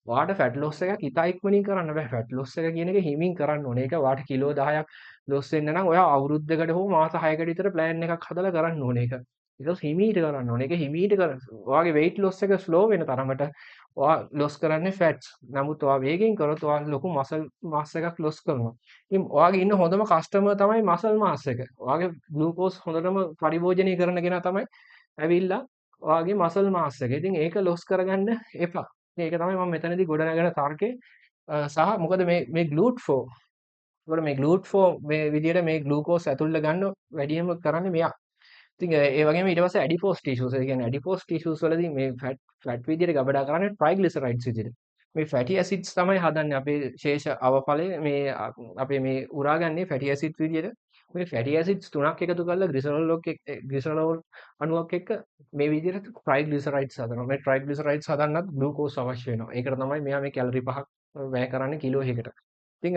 [SPEAKER 1] ඔයාට ෆැට් ලොස් එකක් ඉතා ඉක්මනින් කරන්න බෑ. ෆැට් ලොස් එක කියන එක හිමින් කරන්න ඕනේ. ඒක ඔයාට කිලෝ 10ක් ලොස් වෙන්න නම් ඔයා අවුරුද්දකට හෝ මාස 6කට විතර ප්ලෑන් එකක් හදලා කරන්න ඕනේ ඒක. ඒක හිමීට කරන්න ඕනේ. ඒක හිමීට කර ඔයාගේ weight loss එක slow වෙන තරමට ඔයා ලොස් කරන්නේ ෆැට්ස්. නමුත් ඔයා වේගෙන් කරොත් ඔයා ලොකු මසල් මාස් එකක් ලොස් කරනවා. ඉතින් ඔයාගේ ඉන්න හොඳම කස්ටමර් තමයි මසල් මාස් එක. ඔයාගේ ග්ලූකෝස් හොඳටම පරිභෝජනය කරන කෙනා තමයි ඇවිල්ලා ඔයාගේ මසල් මාස් එක. ඉතින් ඒක ලොස් කරගන්න එපා. ඒක තමයි මම මෙතනදී ගොඩනගන තර්කය. සහ මොකද මේ GLUT4 ඒකට මේ GLUT4 මේ විදිහට මේ ග්ලූකෝස් ඇතුළට ගන්න වැඩියෙන්ම කරන්නේ මෙයා. ඉතින් ඒ වගේම ඊට පස්සේ ඇඩිපෝස් ටිෂුස් ඒ කියන්නේ ඇඩිපෝස් ටිෂුස් වලදී මේ ෆැට් විදිහට ගබඩා කරන්නේ ට්‍රයිග්ලිසරයිඩ්ස් විදිහට. මේ ෆැටි ඇසිඩ්ස් තමයි හදන්නේ අපේ ශේෂ අවඵලය මේ අපේ මේ උරාගන්නේ ෆැටි ඇසිඩ්ස් විදිහට. මේ ෆැටි ඇසිඩ්ස් තුනක් එකතු කරලා ග්ලිසරෝල් අණුවක් එක්ක මේ විදිහට ට්‍රයිග්ලිසරයිඩ්ස් හදනවා. මේ ට්‍රයිග්ලිසරයිඩ්ස් හදන්නත් ග්ලූකෝස් අවශ්‍ය වෙනවා. ඒකට තමයි මෙයා මේ කැලරි 5ක් වැය කරන්නේ කිලෝ එකකට. ඉතින්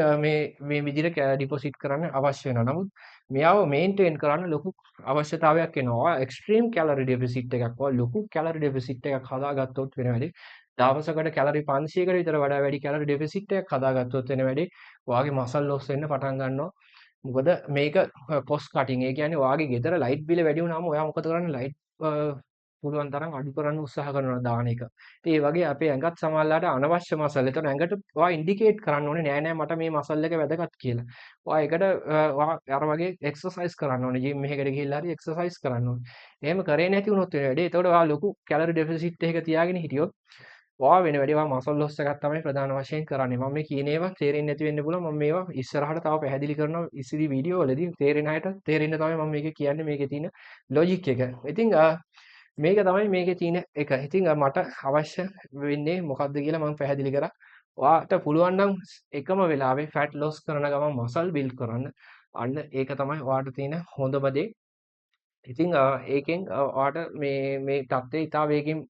[SPEAKER 1] මේ විදිහට ඩිපොසිට් කරන්න අවශ්‍ය වෙනවා. නමුත් මෙයාව මේන්ටේන් කරන්න ලොකු අවශ්‍යතාවයක් වෙනවා. එක්ස්ට්‍රීම් කැලරි ඩෙෆිසිට් එකක් ලොකු කැලරි ඩෙෆිසිට් එකක් හදාගත්තොත් වෙන වැඩේ. දවසකට කැලරි 500කට විතර වඩා වැඩි කැලරි ඩෙෆිසිට් එකක් හදාගත්තොත් වෙන වැඩේ. ඔයාගේ මසල් ලොස් වෙන්න පටන් ගන්නවා. මොකද මේක කොස්ට් කටින්. ඒ කියන්නේ ඔයාගේ ගෙදර ලයිට් බිල වැඩි වුණාම ඔයා මොකද කරන්නේ? ලයිට් පුළුවන් තරම් අඩු කරන්න උත්සාහ කරනවා දාන එක. ඉතින් ඒ වගේ අපේ ඇඟත් සමහරලාට අනවශ්‍ය මසල්. එතන ඇඟට ඔයා ඉන්ඩිකේට් කරන්න ඕනේ නෑ මට මේ මසල් එක වැදගත් කියලා. ඔයා ඒකට ඔයා අර වගේ එක්සර්සයිස් කරන්න ඕනේ. ජිම් එකකට ගිහිල්ලා හරි එක්සර්සයිස් කරන්න ඕනේ. එහෙම කරේ නැති වුණොත් වෙන වැඩේ. එතකොට ඔයා ලොකු කැලරි ඩෙෆිසිට් එකක තියාගෙන හිටියොත් ඔයා වෙන වැඩේ ඔයා මසල් ලොස් එකක් තමයි ප්‍රධාන වශයෙන් කරන්නේ. මම මේ කියන ඒවා තේරෙන්නේ නැති වෙන්න පුළුවන්. මම මේවා ඉස්සරහට තව පැහැදිලි කරනවා ඉස්සෙදි වීඩියෝ වලදී තේරෙන අයට තේරෙන්න තමයි මම මේක කියන්නේ මේකේ තියෙන ලොජික් එක. ඉතින් මේක තමයි මේකේ තියෙන එක. ඉතින් මට අවශ්‍ය වෙන්නේ මොකක්ද කියලා මම පැහැදිලි කරා. ඔයාට පුළුවන් නම් එකම වෙලාවේ ෆැට් ලොස් කරන ගමන් මසල් බිල්ඩ් කරන්න. අන්න ඒක තමයි ඔයාට තියෙන හොඳම දේ. ඉතින් ඒකෙන් ඔයාට මේ தත්ත්වය ඉතා වේගෙන්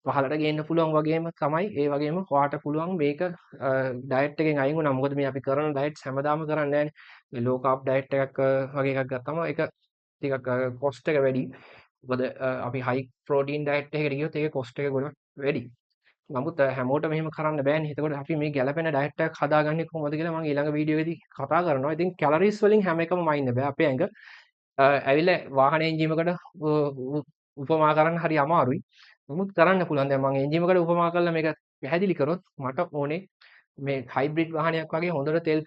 [SPEAKER 1] පහළට ගේන්න පුළුවන් වගේම තමයි ඒ වගේම ඔයාට පුළුවන් මේක ඩයට් එකෙන් අයින් වුණා. මොකද මේ අපි කරන ඩයට්ස් හැමදාම කරන්නේ නැහැනේ. මේ ලෝ කාබ් ඩයට් එකක් වගේ එකක් ගත්තම ඒක ටිකක් කොස්ට් එක වැඩි. මොකද අපි හයි ප්‍රෝටීන් ඩයට් එකකට ගියොත් ඒකේ කොස්ට් එක ගොඩක් වැඩි. නමුත් හැමෝටම එහෙම කරන්න බෑනේ. එතකොට අපි මේ ගැළපෙන ඩයට් එකක් හදාගන්නේ කොහොමද කියලා මම ඊළඟ වීඩියෝ එකේදී කතා කරනවා. ඉතින් කැලරිස් වලින් හැම එකම මයින්න බෑ. අපේ ඇඟ ඇවිල්ලා වාහන එන්ජිමකට උපමා කරන්න හරි අමාරුයි. නමුත් කරන්න පුළුවන්. දැන් මම එන්ජිමකට උපමා කරලා මේක පැහැදිලි කරොත් මට ඕනේ මේ හයිබ්‍රිඩ් වාහනයක් වගේ හොඳට තෙල්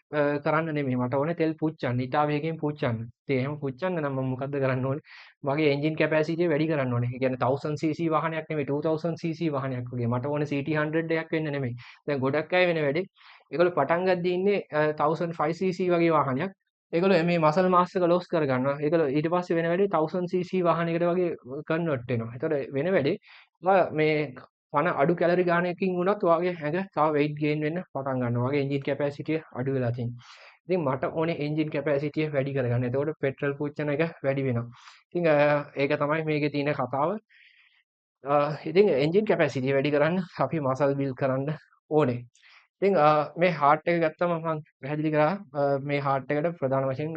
[SPEAKER 1] කරන්න නෙමෙයි. මට ඕනේ තෙල් පුච්චන්න. ඉතා වේගයෙන් පුච්චන්න. ඉතින් එහෙම පුච්චන්න නම් මම මොකද්ද කරන්න ඕනේ? මගේ එන්ජින් කැපැසිටිය වැඩි කරන්න ඕනේ. ඒ කියන්නේ 1000 cc වාහනයක් නෙමෙයි 2000 cc වාහනයක් වගේ. මට ඕනේ CT 100 එකක් වෙන්න නෙමෙයි. දැන් ගොඩක් අය වෙන වැඩේ ඒගොල්ලෝ පටන් ගද්දී ඉන්නේ 1005 cc වගේ වාහනයක්. ඒගොල්ලෝ මේ මසල් මාස් එක ලොස් කරගන්නවා. ඒගොල්ලෝ ඊට පස්සේ වෙන වැඩේ 1000 cc වාහනයකට වගේ කන්වර්ට් වෙනවා. ඒතකොට වෙන වැඩේ මේ පණ අඩු කැලරි ගානකින් වුණත් ඔයාගේ ඇඟ තව weight gain වෙන්න පටන් ගන්නවා. ඔයාගේ එන්ජින් කැපැසිටිය අඩු වෙලා තියෙනවා. ඉතින් මට ඕනේ එන්ජින් කැපැසිටිය වැඩි කරගන්න. එතකොට පෙට්‍රල් පුච්චන එක වැඩි වෙනවා. ඉතින් ඒක තමයි මේකේ තියෙන කතාව. ඉතින් එන්ජින් කැපැසිටිය වැඩි කරන්න අපි මසල් බිල්ඩ් කරන්න ඕනේ. ඉතින් මේ හાર્ට් එක ගත්තම මම පැහැදිලි කරා මේ හાર્ට් එකට ප්‍රධාන වශයෙන්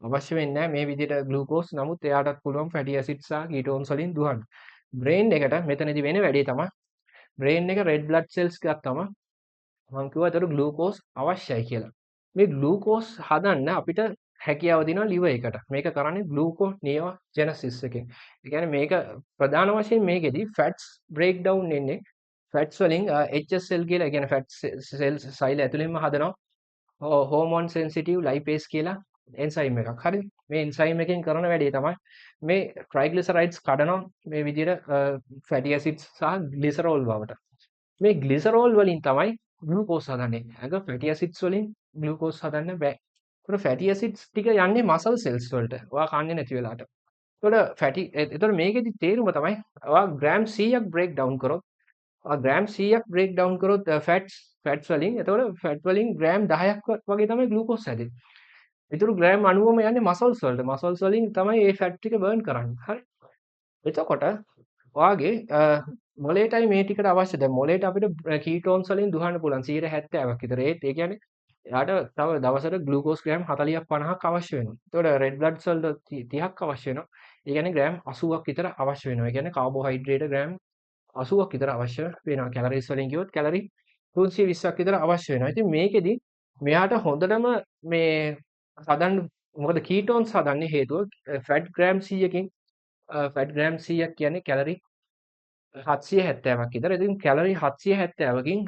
[SPEAKER 1] අවශ්‍ය වෙන්නේ නැහැ මේ විදිහට ග්ලූකෝස්. නමුත් එයාටත් පුළුවන් ෆැටි ඇසිඩ්ස් සහ කීටෝන්ස් වලින් දුවන්න. බ්‍රේන් එකට මෙතනදී වෙන වැඩේ තමයි බ්‍රේන් එක රෙඩ් බ්ලඩ් සෙල්ස් ගත්තම මම කිව්වා ඒතර ග්ලූකෝස් අවශ්‍යයි කියලා. මේ ග්ලූකෝස් හදන්න අපිට හැකියාව දෙනවා liver එකට. මේක කරන්නේ gluconeogenesis එකෙන්. ඒ කියන්නේ මේක ප්‍රධාන වශයෙන් මේකෙදි fats break down වෙන්නේ fats වලින් HSL කියලා. ඒ කියන්නේ fat cells සෛල ඇතුළෙන්ම හදනවා hormone sensitive lipase කියලා එන්සයිම් එකක්. හරිද? මේ එන්සයිම් එකෙන් කරන වැඩේ තමයි මේ triglycerides කඩනවා මේ විදිහට fatty acids සහ glycerol බවට. මේ glycerol වලින් තමයි ග්ලූකෝස් හදන්නේ. ඇඟ fatty acids වලින් ග්ලූකෝස් හදන්න බෑ. ඒතකොට fatty acids ටික යන්නේ muscle cells වලට. ඔයා කන්නේ නැති වෙලාවට. ඒතකොට මේකෙදි තේරුම තමයි ඔයා ග්‍රෑම් 100ක් බ්‍රේක් ඩවුන් කරොත් ග්‍රෑම් 100ක් බ්‍රේක් ඩවුන් කරොත් ෆැට්ස් වලින් එතකොට ෆැට් වලින් ග්‍රෑම් 10ක් වගේ තමයි ග්ලූකෝස් හැදෙන්නේ. ඒතර ග්‍රෑම් 90ම යන්නේ මසල්ස් වලට. මසල්ස් වලින් තමයි මේ ෆැට් ටික බර්න් කරන්නේ. හරි. එතකොට ඔයාගේ මොලේටයි මේ ටිකට අවශ්‍ය. දැන් මොලේට අපිට කීටෝන්ස් වලින් දුහන්න පුළුවන් 70ක් විතර. ඒ කියන්නේ එයාට තව දවසට ග්ලූකෝස් ග්‍රෑම් 40ක් 50ක් අවශ්‍ය වෙනවා. එතකොට රෙඩ් බ්ලඩ් සෙල් 30ක් අවශ්‍ය වෙනවා. ඒ කියන්නේ ග්‍රෑම් 80ක් විතර අවශ්‍ය වෙනවා. ඒ කියන්නේ කාබෝහයිඩ්‍රේට් ග්‍රෑම් 80ක් විතර අවශ්‍ය වෙනවා. කැලරිස් වලින් කිව්වොත් කැලරි 320ක් විතර අවශ්‍ය වෙනවා. ඉතින් මේකෙදි මෙයාට හොඳටම මේ හදන්න මොකද කීටෝන්ස් හදන්නේ හේතුව ෆැට් ග්‍රෑම් 100කින් ෆැට් ග්‍රෑම් 100ක් කියන්නේ කැලරි 770ක් විතර. ඉතින් කැලරි 770කින්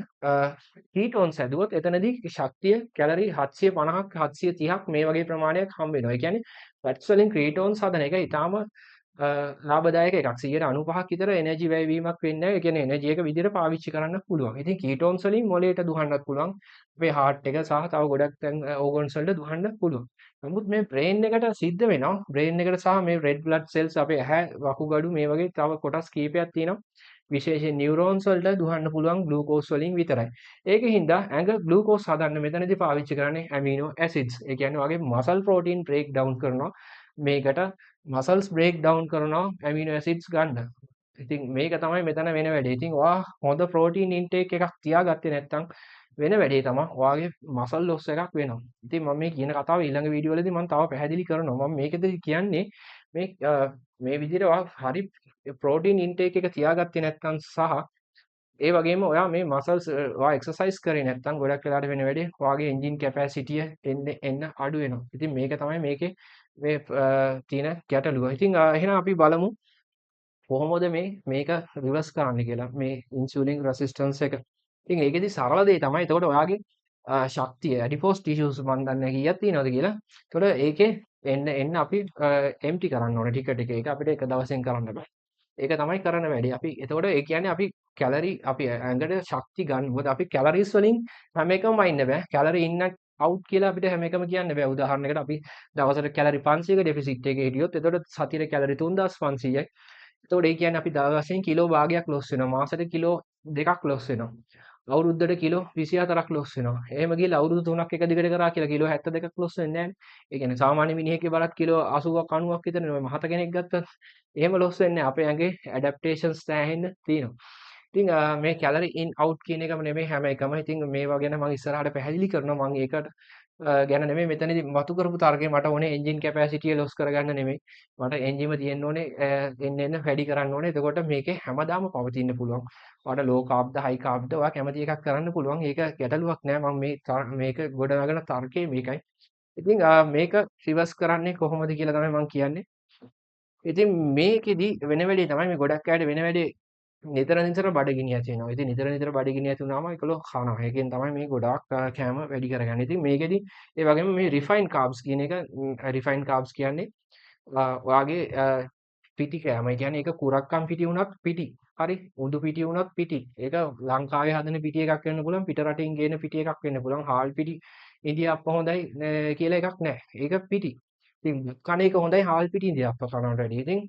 [SPEAKER 1] කීටෝන්ස් හැදුවොත් එතනදී ශක්තිය කැලරි 750ක් 730ක් මේ වගේ ප්‍රමාණයක් හම්බ වෙනවා. ඒ කියන්නේ ෆැට්ස් වලින් කීටෝන්ස් හදන එක ඊටාම ලාභදායක එකක්. 95ක් විතර එනර්ජි වැය වීමක් වෙන්නේ නැහැ. ඒ කියන්නේ එනර්ජි එක විදිහට පාවිච්චි කරන්න පුළුවන්. ඉතින් කීටෝන්ස් වලින් මොළයට දුහන්නත් පුළුවන්. අපේ හાર્ට් එක සහ තව ගොඩක් තැන් ඕගන්ස් වලට දුහන්න පුළුවන්. නමුත් මේ බ්‍රේන් එකට සිද්ධ වෙනවා. බ්‍රේන් එකට සහ මේ රෙඩ් බ්ලඩ් සෙල්ස් අපේ ඇහැ වකුගඩු මේ වගේ තව කොටස් කීපයක් තියෙනවා. විශේෂයෙන් නියුරෝන්ස් වලට දුහන්න පුළුවන් ග්ලූකෝස් වලින් විතරයි. ඒකින්ද ඇඟ ග්ලූකෝස් හදන්න මෙතනදී පාවිච්චි කරන්නේ ඇමිනෝ ඇසිඩ්ස්. ඒ කියන්නේ වගේ මසල් ප්‍රෝටීන් බ්‍රේක් ඩවුන් කරනවා. මේකට මසල්ස් බ්‍රේක් ඩවුන් කරනවා ඇමිනෝ ඇසිඩ්ස් ගන්න. ඉතින් මේක තමයි මෙතන වෙන වැඩේ. ඉතින් ඔයා හොඳ ප්‍රෝටීන් ඉන්ටේක් එකක් තියාගත්තේ නැත්නම් වෙන වැඩේ තමයි ඔයාගේ මසල් ලොස් එකක් වෙනවා. ඉතින් මම මේ කියන කතාව ඊළඟ වීඩියෝ වලදී මම තව පැහැදිලි කරනවා. මම මේකෙදී කියන්නේ මේ විදිහට ඔයා හරි ප්‍රෝටීන් ඉන්ටේක් එක තියාගත්තේ නැත්නම් සහ ඒ වගේම ඔයා මේ මසල්ස් ඔයා එක්සර්සයිස් කරේ නැත්නම් ගොඩක් වෙලාවට වෙන වැඩේ ඔයාගේ එන්ජින් කැපැසිටිය එන්න අඩු වෙනවා. ඉතින් මේක තමයි මේකේ මේ තියෙන ගැටලුව. ඉතින් එහෙනම් අපි බලමු කොහොමද මේක රිවර්ස් කරන්න කියලා. මේ ඉන්සුලින් රෙසිස්ටන්ස් එක. ඉතින් ඒකෙදි සරල දේ තමයි එතකොට ඔයාගේ ශක්තිය ඇඩිපෝස් ටිෂුස් මන් දන්නේ කීයක් තියෙනවද කියලා. එතකොට ඒකේ එන්න අපි එම්ටි කරන්න ඕනේ ටික ටික. ඒක අපිට එක දවසෙන් කරන්න බෑ. ඒක තමයි කරන වැඩේ. අපි එතකොට ඒ කියන්නේ අපි කැලරි අපි ඇඟට ශක්ති ගන්න. මොකද අපි කැලරිස් වලින් හැම එකම ඉන්න බෑ. කැලරි ඉන්න අවුට් කියලා අපිට හැම එකම කියන්න බෑ. උදාහරණයකට අපි දවසට කැලරි 500ක ඩෙෆිසිට් එකේ හිටියොත් එතකොට සතියේ කැලරි 3500යි. එතකොට ඒ කියන්නේ අපි දවසෙන් කිලෝ භාගයක් ලොස් වෙනවා. මාසෙට කිලෝ 2ක් ලොස් වෙනවා. අවුරුද්දට කිලෝ 24ක් ලොස් වෙනවා. එහෙම ගිහලා අවුරුදු 3ක් එක දිගට කරා කියලා කිලෝ 72ක් ලොස් වෙන්නේ නැහැ නේ. ඒ කියන්නේ සාමාන්‍ය මිනිහෙක්ගේ බලත් කිලෝ 80ක් 90ක් විතර නේ. මහත කෙනෙක් ගත්තත් එහෙම ලොස් වෙන්නේ නැහැ. අපේ ඇඟේ ඇඩැප්ටේෂන්ස් සෑහෙන්න තියෙනවා. ඉතින් මේ කැලරි ඉන් අවුට් කියන එකම නෙමෙයි හැම එකම. ඉතින් මේවා ගැන මම ඉස්සරහට පැහැදිලි කරනවා. මම ඒකට ගැන නෙමෙයි මෙතනදී මතු කරපු තර්කය මට ඕනේ එන්ජින් කැපැසිටිය ලොස් කරගන්න නෙමෙයි. මට එන්ජිම තියෙන්න ඕනේ එන්න වැඩි කරන්න ඕනේ. එතකොට මේකේ හැමදාම පවතින්න පුළුවන්. ඔයාලට ලෝ කාබ්ද හයි කාබ්ද ඔයා කැමති එකක් කරන්න පුළුවන්. ඒක ගැටලුවක් නෑ. මම මේක ගොඩනගන තර්කය මේකයි. ඉතින් මේක රිවර්ස් කරන්නේ කොහොමද කියලා තමයි මම කියන්නේ. ඉතින් මේකෙදි වෙන වැඩේ තමයි මේ ගොඩක් අයට වෙන වැඩේ නිතර නිතර බඩගිනි ඇති වෙනවා. ඉතින් නිතර නිතර බඩගිනි ඇති වුණාම ඒගොල්ලෝ කනවා. ඒකෙන් තමයි මේ ගොඩාක් කෑම වැඩි කරගන්නේ. ඉතින් මේකෙදි ඒ වගේම මේ රිෆයින්ඩ් කාබ්ස් කියන එක රිෆයින්ඩ් කාබ්ස් කියන්නේ ඔයාගේ පිටි කෑම. ඒ කියන්නේ ඒක කුරක්කම් පිටි වුණත් පිටි. හරි. උඳු පිටි වුණත් පිටි. ඒක ලංකාවේ හදන පිටි එකක් වෙන්න පුළුවන්. පිට රටින් ගේන පිටි එකක් වෙන්න පුළුවන්. හාල් පිටි ඉන්දියාප්ප හොඳයි කියලා එකක් නැහැ. ඒක පිටි. ඉතින් කන එක හොඳයි හාල් පිටි ඉන්දියාප්ප කනවට වැඩිය. ඉතින්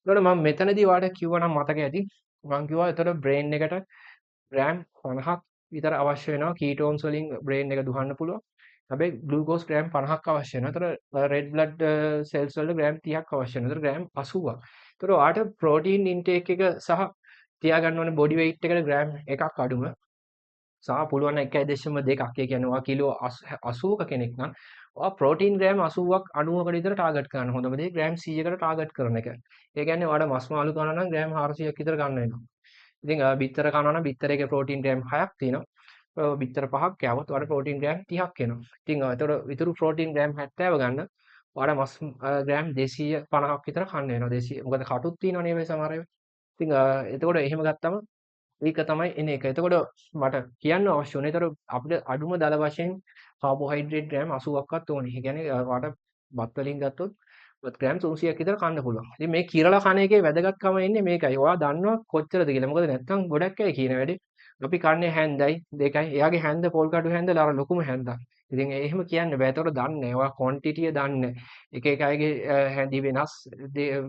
[SPEAKER 1] ඒකට මම මෙතනදී ඔයාලට කිව්වනම් මතක ඇති. මං කිව්වා එතකොට බ්‍රේන් එකට ග්‍රෑම් 50ක් විතර අවශ්‍ය වෙනවා කීටෝන්ස් වලින් බ්‍රේන් එක දුහන්න පුළුවන්. හැබැයි ග්ලූකෝස් ග්‍රෑම් 50ක් අවශ්‍ය වෙනවා. ඒතර රෙඩ් බ්ලඩ් සෙල්ස් වලට ග්‍රෑම් 30ක් අවශ්‍ය වෙනවා. ඒතර ග්‍රෑම් 80ක්. ඒතර ඔයාට ප්‍රෝටීන් ඉන්ටේක් එක සහ තියාගන්න ඕනේ බොඩි වෙයිට් එකට ග්‍රෑම් එකක් අඩුම. සහ පුළුවන් නම් 1.2. ඒ කියන්නේ ඔයා කිලෝ 80ක කෙනෙක් නම් ඔයා ප්‍රෝටීන් ග්‍රෑම් 80ක් 90කට විතර ටාගට් කරන්න. හොඳම දේ ග්‍රෑම් 100කට ටාගට් කරන එක. ඒ කියන්නේ ඔයාලා මස් මාළු කනවා නම් ග්‍රෑම් 400ක් විතර ගන්න වෙනවා. ඉතින් බිත්තර කනවා නම් බිත්තර එකේ ප්‍රෝටීන් ග්‍රෑම් 6ක් තියෙනවා. බිත්තර 5ක් කෑවොත් ඔයාලට ප්‍රෝටීන් ග්‍රෑම් 30ක් එනවා. ඉතින් එතකොට ඉතුරු ප්‍රෝටීන් ග්‍රෑම් 70 ගන්න ඔයාලා මස් ග්‍රෑම් 250ක් විතර කන්න වෙනවා. 200 මොකද කටුත් තියෙනවනේ මේ සමහර ඒවා. ඉතින් එතකොට එහෙම ගත්තම ඒක තමයි එන එක. එතකොට මට කියන්න අවශ්‍ය වුණේ ඒතර අපිට අඩුම දල වශයෙන් කාබෝහයිඩ්‍රේට් ග්‍රෑම් 80ක්වත් ඕනේ. ඒ කියන්නේ ඔයාලට බත් වලින් ගත්තොත් ග්‍රෑම් 300ක් විතර කන්න පුළුවන්. ඉතින් මේ කිරලා කන එකේ වැදගත්කම එන්නේ මේකයි. ඔයා දන්නවා කොච්චරද කියලා. මොකද නැත්තම් ගොඩක් අය කියන වැඩේ අපි කන්නේ හැන්දයි දෙකයි. එයාගේ හැන්ද පොල් කටු හැන්දලා අර ලොකුම හැන්දක්. ඉතින් එහෙම කියන්න බෑ. ඒතකොට දන්නේ නැහැ. ඔයා ක්වොන්ටිටිය දන්නේ නැහැ. එක එක අයගේ හැඳි වෙනස්,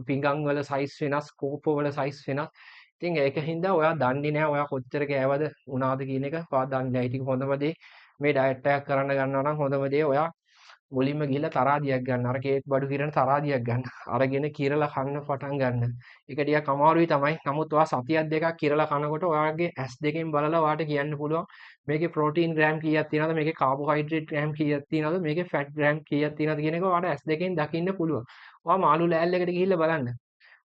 [SPEAKER 1] පිඟන් වල සයිස් වෙනස්, කෝප වල සයිස් වෙනස්. ඉතින් ඒකින්ද ඔයා දන්නේ නැහැ ඔයා කොච්චර කෑවද උනාද කියන එක ඔයා දන්නේ නැහැ. ඉතින් හොඳම දේ මේ ඩයට් එකක් කරන්න ගන්නවා නම් හොඳම දේ ඔයා මුලින්ම ගිහලා තරාදියක් ගන්න. අර කේක් බඩු කිරන තරාදියක් ගන්න. අරගෙන කිරලා කන්න පටන් ගන්න. ඒක ටිකක් අමාරුයි තමයි. නමුත් ඔයා සතියක් දෙකක් කිරලා කනකොට ඔයාගේ ඇස් දෙකෙන් බලලා ඔයාට කියන්න පුළුවන් මේකේ ප්‍රෝටීන් ග්‍රෑම් කීයක් තියෙනවද? මේකේ කාබෝහයිඩ්‍රේට් ග්‍රෑම් කීයක් තියෙනවද? මේකේ ෆැට් ග්‍රෑම් කීයක් තියෙනවද කියන එක ඔයාට ඇස් දෙකෙන් දකින්න පුළුවන්. ඔයා මාළු ලෑල්ලකට ගිහිල්ලා බලන්න.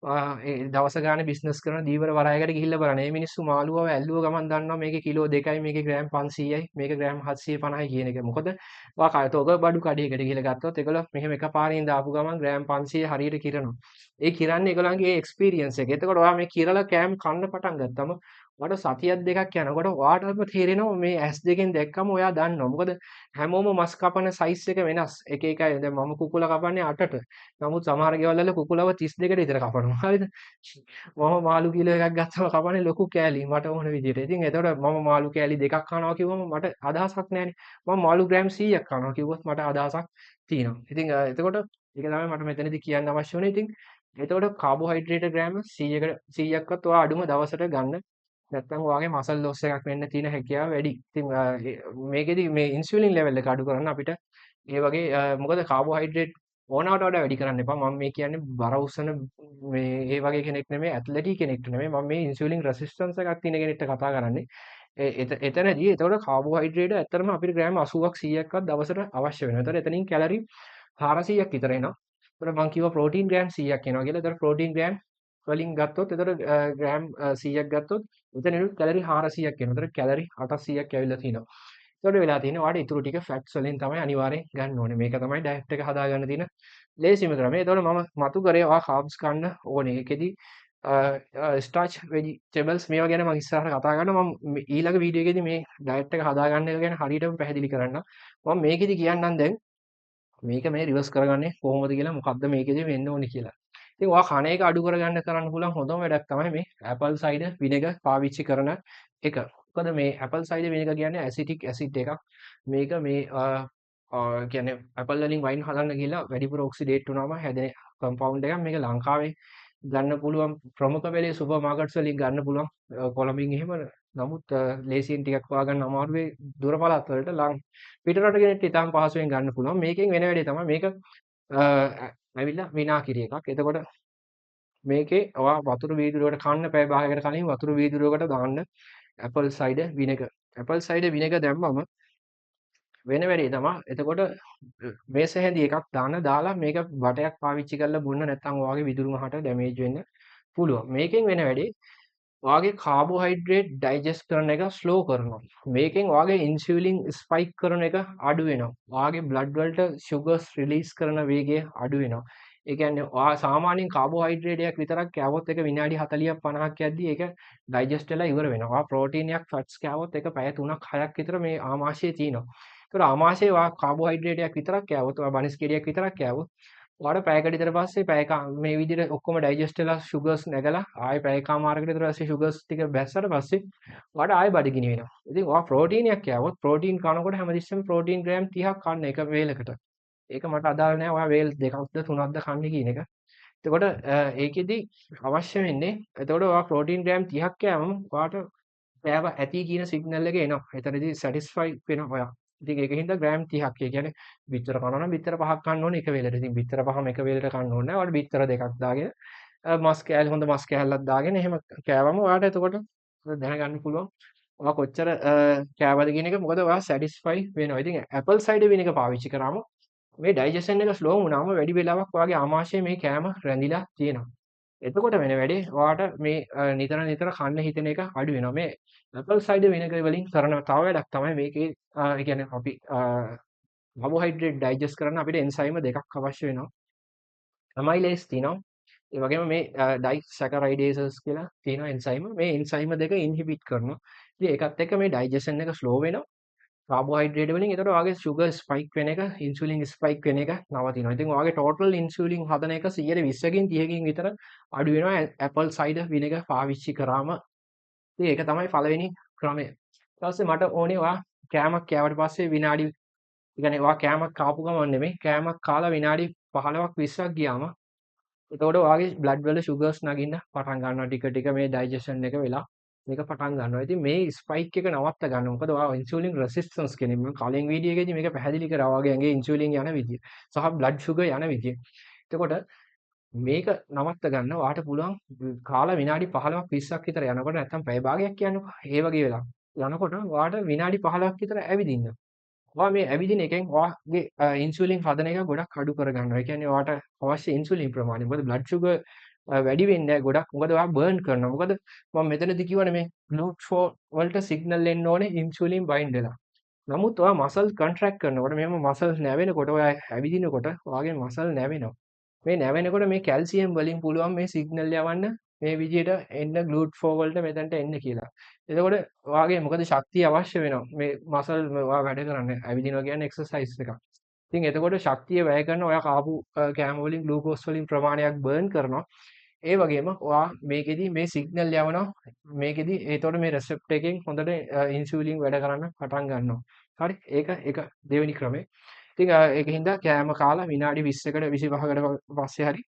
[SPEAKER 1] ඒ දවස ගානේ බිස්නස් කරන දීවර වරායකට ගිහිල්ලා බලන්න. මේ මිනිස්සු මාළුවව ඇල්ලුව ගමන් දන්නවා මේකේ කිලෝ 2යි මේකේ ග්‍රෑම් 500යි මේක ග්‍රෑම් 750යි කියන එක. මොකද ඔයා තොග බඩු කඩේකට ගිහිල්ලා ගත්තොත් ඒගොල්ලෝ මෙහෙම එකපාරින් දාපු ගමන් ග්‍රෑම් 500 හරියට කිරනවා. ඒ කිරන්නේ ඒගොල්ලන්ගේ ඒ එක්ස්පීරියන්ස් එක. එතකොට ඔයා මේ කිරලා කෑම කන්න පටන් ගත්තම ඔයාට සතියක් දෙකක් යනකොට ඔයාටම තේරෙනවා මේ ඇස් දෙකෙන් දැක්කම ඔයා දන්නවා. මොකද හැමෝම මස් කපන සයිස් එක වෙනස්. එක එකයි. දැන් මම කුකුල කපන්නේ 8ට. නමුත් සමහර ගෙවල් වල කුකුලව 32කට විතර කපනවා. හරිද? මම මාළු කිලෝ එකක් ගත්තම කපන්නේ ලොකු කෑලි මට ඕන විදිහට. ඉතින් එතකොට මම මාළු කෑලි දෙකක් කනවා කිව්වම මට අදහසක් නැහැනේ. මම මාළු ග්‍රෑම් 100ක් කනවා කිව්වොත් මට අදහසක් තියෙනවා. ඉතින් එතකොට ඒක තමයි මට මෙතනදී කියන්න අවශ්‍ය වුණේ. ඉතින් එතකොට කාබෝහයිඩ්‍රේට් ග්‍රෑම් 100ක්වත් ඔයා අඩුම දවසට ගන්න. නැත්නම් ඔයාගේ මසල් ලොස් එකක් වෙන්න තියෙන හැකියාව වැඩි. ඉතින් මේකෙදි මේ ඉන්සියුලින් ලෙවල් එක අඩු කරන්න අපිට ඒ වගේ මොකද කාබෝහයිඩ්‍රේට් ඕනවට වඩා වැඩි කරන්න එපා. මම මේ කියන්නේ බර උස්සන මේ ඒ වගේ කෙනෙක් නෙමෙයි ඇත්ලටික් කෙනෙක්ට නෙමෙයි. මම මේ ඉන්සියුලින් රෙසිස්ටන්ස් එකක් තියෙන කෙනෙක්ට කතා කරන්නේ. එතනදී එතකොට කාබෝහයිඩ්‍රේට් ඇත්තටම අපිට ග්‍රෑම් 80ක් 100ක්වත් දවසට අවශ්‍ය වෙනවා. එතකොට එතනින් කැලරි 400ක් විතර එනවා. එතකොට මම කිව්වා ප්‍රෝටීන් ග්‍රෑම් 100ක් එනවා කියලා. එතකොට ප්‍රෝටීන් ග්‍රෑම් වලින් ගත්තොත් එතකොට ග්‍රෑම් 100ක් ගත්තොත් එතනිනුත් කැලරි 400ක් එනවා. එතකොට කැලරි 800ක් ඇවිල්ලා තිනවා. එතකොට වෙලා තියෙන්නේ ඔයාලට ඉතුරු ටික ෆැට්ස් වලින් තමයි අනිවාර්යෙන් ගන්න ඕනේ. මේක තමයි ඩයට් එක හදාගන්න තියෙන ලේසිම ක්‍රමය. එතකොට මම මතු කරේ ඔයා කාබ්ස් කන්න ඕනේ. ඒකෙදි ස්ටාර්ච් වෙජිටබල්ස් මේවා ගැන මම ඉස්සරහට කතා කරනවා. මම ඊළඟ වීඩියෝ එකේදී මේ ඩයට් එක හදාගන්න එක ගැන හරියටම පැහැදිලි කරන්නම්. මම මේකෙදි කියන්නම් දැන් මේක මේ රිවර්ස් කරගන්නේ කොහොමද කියලා මොකද්ද මේකෙදි වෙන්න ඕනේ කියලා. ඉතින් ඔයා කණ එක අඩු කරගන්න කරන්න පුළුවන් හොඳම වැඩක් තමයි මේ ඇපල් සයිඩර් විනෙගර් පාවිච්චි කරන එක. මොකද මේ ඇපල් සයිඩර් විනෙගර් කියන්නේ ඇසිටික් ඇසිඩ් එකක්. මේක මේ කියන්නේ ඇපල් වලින් වයින් හදන්න ගිහලා වැඩිපුර ඔක්සිඩේට් වුණාම හැදෙන කම්පවුන්ඩ් එකක්. මේක ලංකාවේ ගන්න පුළුවන් ප්‍රමුඛ වෙලේ සුපර් මාකට්ස් වලින් ගන්න පුළුවන්. කොළඹින් එහෙම නමුත් ලේසියෙන් ටිකක් හොයාගන්න අමාරුවේ දුර පළාත් වලට පිටරට ගෙනෙත් ඉතාම පහසුවෙන් ගන්න පුළුවන්. මේකෙන් වෙන වැඩේ තමයි මේක ඇවිල්ලා විනාකිරි එකක්. එතකොට මේකේ ඔයා වතුර වීදුරුවකට කන්න පැය භාගයකට කලින් වතුර වීදුරුවකට දාන්න ඇපල් සයිඩර් විනෙගර්. ඇපල් සයිඩර් විනෙගර් දැම්මම වෙන වැඩේ තමයි. එතකොට මේස හැඳි එකක් දාලා මේක බටයක් පාවිච්චි කරලා බොන්න නැත්නම් ඔයාගේ විදුරු මහට ඩැමේජ් වෙන්න පුළුවන්. මේකෙන් වෙන වැඩේ ඔයාගේ කාබෝහයිඩ්‍රේට් ඩයිජෙස්ට් කරන එක ස්ලෝ කරනවා. මේකෙන් ඔයාගේ ඉන්සියුලින් ස්පයික් කරන එක අඩු වෙනවා. ඔයාගේ බ්ලඩ් වලට ෂුගර්ස් රිලීස් කරන වේගය අඩු වෙනවා. ඒ කියන්නේ ඔයා සාමාන්‍යයෙන් කාබෝහයිඩ්‍රේට් එකක් විතරක් කෑවොත් ඒක විනාඩි 40ක් 50ක් යද්දී ඒක ඩයිජෙස්ට් වෙලා ඉවර වෙනවා. ඔයා ප්‍රෝටීන් එකක් ෆැට්ස් කෑවොත් ඒක පැය 3ක් 6ක් විතර මේ ආමාශයේ තියෙනවා. ඒතර ආමාශයේ ඔයා කාබෝහයිඩ්‍රේට් එකක් විතරක් කෑවොත් ඔයා බනිස් ගෙඩියක් විතරක් කෑවොත් ඔයාලට පැයකට විතර පස්සේ මේ විදිහට ඔක්කොම ඩයිජෙස්ට් වෙලා ෂුගර්ස් නැගලා ආයෙ පැයකමාරකට විතර පස්සේ ෂුගර්ස් ටික බැස්සට පස්සේ ඔයාලට ආයෙ බඩගිනි වෙනවා. ඉතින් ඔයා ප්‍රෝටීන් එකක් කෑවොත් ප්‍රෝටීන් කනකොට හැමතිස්සෙම ප්‍රෝටීන් ග්‍රෑම් 30ක් කන්න එක වේලකට. ඒක මට අදාළ නැහැ ඔයා වේල් දෙකක්ද තුනක්ද කන්නේ කියන එක. එතකොට ඒකෙදි අවශ්‍ය වෙන්නේ එතකොට ඔයා ප්‍රෝටීන් ග්‍රෑම් 30ක් කෑවම ඔයාට කෑව ඇති කියන සිග්නල් එක එනවා. එතනදී සැටිස්ෆයි වෙනවා ඔයා. ඉතින් ඒකින්ද ග්‍රෑම් 30ක්. ඒ කියන්නේ බිත්තර කනවා නම් බිත්තර 5ක් කන්න ඕනේ එක වේලට. ඉතින් බිත්තර 5ම එක වේලට කන්න ඕනේ නැහැ. ඔයාලට බිත්තර දෙකක් දාගෙන මස් කෑලි හොඳ මස් කෑල්ලක් දාගෙන එහෙම කෑවම ඔයාට එතකොට දැනගන්න පුළුවන් ඔයා කොච්චර කෑවද කියන එක. මොකද ඔයා සැටිස්ෆයි වෙනවා. ඉතින් ඇපල් සයිඩර් විනෙගර් පාවිච්චි කරාම මේ ඩයිජෙෂන් එක ස්ලෝ වුණාම වැඩි වෙලාවක් ඔයාගේ ආමාශයේ මේ කෑම රැඳිලා තියෙනවා. එතකොට වෙන වැඩේ ඔයාට මේ නිතර නිතර කන්න හිතෙන එක අඩු වෙනවා. මේ ඇපල් සයිඩර් විනෙගර් වලින් කරන තව වැඩක් තමයි මේකේ ඒ කියන්නේ අපි කාබෝහයිඩ්‍රේට් ඩයිජෙස්ට් කරන්න අපිට එන්සයිම දෙකක් අවශ්‍ය වෙනවා. ඇමයිලේස් තියෙනවා. ඒ වගේම මේ ඩයිසැකරයිඩේසස් කියලා තියෙන එන්සයිම. මේ එන්සයිම දෙක ඉන්හිබිට් කරනවා. ඉතින් ඒකත් එක්ක මේ ඩයිජෙෂන් එක ස්ලෝ වෙනවා. කාබෝහයිඩ්‍රේට් වලින් එතකොට ඔයාගේ ෂුගර් ස්පයික් වෙන එක, ඉන්සුලින් ස්පයික් වෙන එක නවතිනවා. ඉතින් ඔයාගේ ටෝටල් ඉන්සුලින් හදන එක 120කින් 30කින් විතර අඩු වෙනවා ඇපල් සයිඩර් විනෙගර් පාවිච්චි කරාම. ඉතින් ඒක තමයි පළවෙනි ක්‍රමය. ඊට පස්සේ මට ඕනේ ඔයා කෑමක් කෑවට පස්සේ විනාඩි ඒ කියන්නේ ඔයා කෑමක් කාපු ගමන් නෙමෙයි කෑමක් කාලා විනාඩි 15ක් 20ක් ගියාම එතකොට ඔයාගේ බ්ලඩ් වල ෂුගර්ස් නගින්න පටන් ගන්නවා ටික ටික මේ ඩයිජෙෂන් එක වෙලා මේක පටන් ගන්නවා. ඉතින් මේ ස්පයික් එක නවත්ත ගන්න. මොකද ඔයා ඉන්සුලින් රෙසිස්ටන්ස් කියන්නේ මම කලින් වීඩියෝ එකේදී මේක පැහැදිලි කරා වගේ ඇඟේ ඉන්සුලින් යන විදිය සහ බ්ලඩ් ෂුගර් යන විදිය. එතකොට මේක නවත්ත ගන්න ඔයාට පුළුවන් කාලා විනාඩි 15ක් 20ක් විතර යනකොට නැත්තම් පැය භාගයක් කියන්නකෝ. ඒ වගේ වෙලා යනකොට ඔයාට විනාඩි 15ක් විතර ඇවිදින්න. ඔයා මේ ඇවිදින එකෙන් ඔයාගේ ඉන්සුලින් හදන එක ගොඩක් අඩු කරගන්නවා. ඒ කියන්නේ ඔයාට අවශ්‍ය ඉන්සුලින් ප්‍රමාණය. මොකද බ්ලඩ් ෂුගර් වැඩි වෙන්නේ ගොඩක්. මොකද ඔයා බර්න් කරනවා. මොකද මම මෙතනදී කියවනේ මේ GLUT4 වලට සිග්නල් එන්න ඕනේ ඉන්සුලින් බයින්ඩ් වෙලා. නමුත් ඔයා මසල් කන්ට්‍රැක්ට් කරනකොට මෙහෙම මසල් නැවෙනකොට ඔයා ඇවිදිනකොට ඔයාගේ මසල් නැවෙනවා. මේ නැවෙනකොට මේ කැල්සියම් වලින් පුළුවන් මේ සිග්නල් යවන්න මේ විදිහට එන්න GLUT4 වලට මෙතනට එන්න කියලා. එතකොට ඔයාගේ මොකද ශක්තිය අවශ්‍ය වෙනවා. මේ මසල් ඔයා වැඩ කරන්න ඇවිදිනවා කියන්නේ එක්සර්සයිස් එකක්. ඉතින් එතකොට ශක්තිය වැය කරන ඔයා කාපු කෑම වලින් ග්ලූකෝස් වලින් ප්‍රමාණයක් බර්න් කරනවා. ඒ වගේම ඔයා මේකෙදි මේ සිග්නල් යවනවා. මේකෙදි එතකොට මේ රෙසෙප්ටර් එකෙන් හොඳට ඉන්සුලින් වැඩ කරන්න පටන් ගන්නවා. හරි. ඒක දෙවෙනි ක්‍රමය. ඉතින් ඒකින්ද කෑම කාලා විනාඩි 20කට 25කට පස්සේ හරි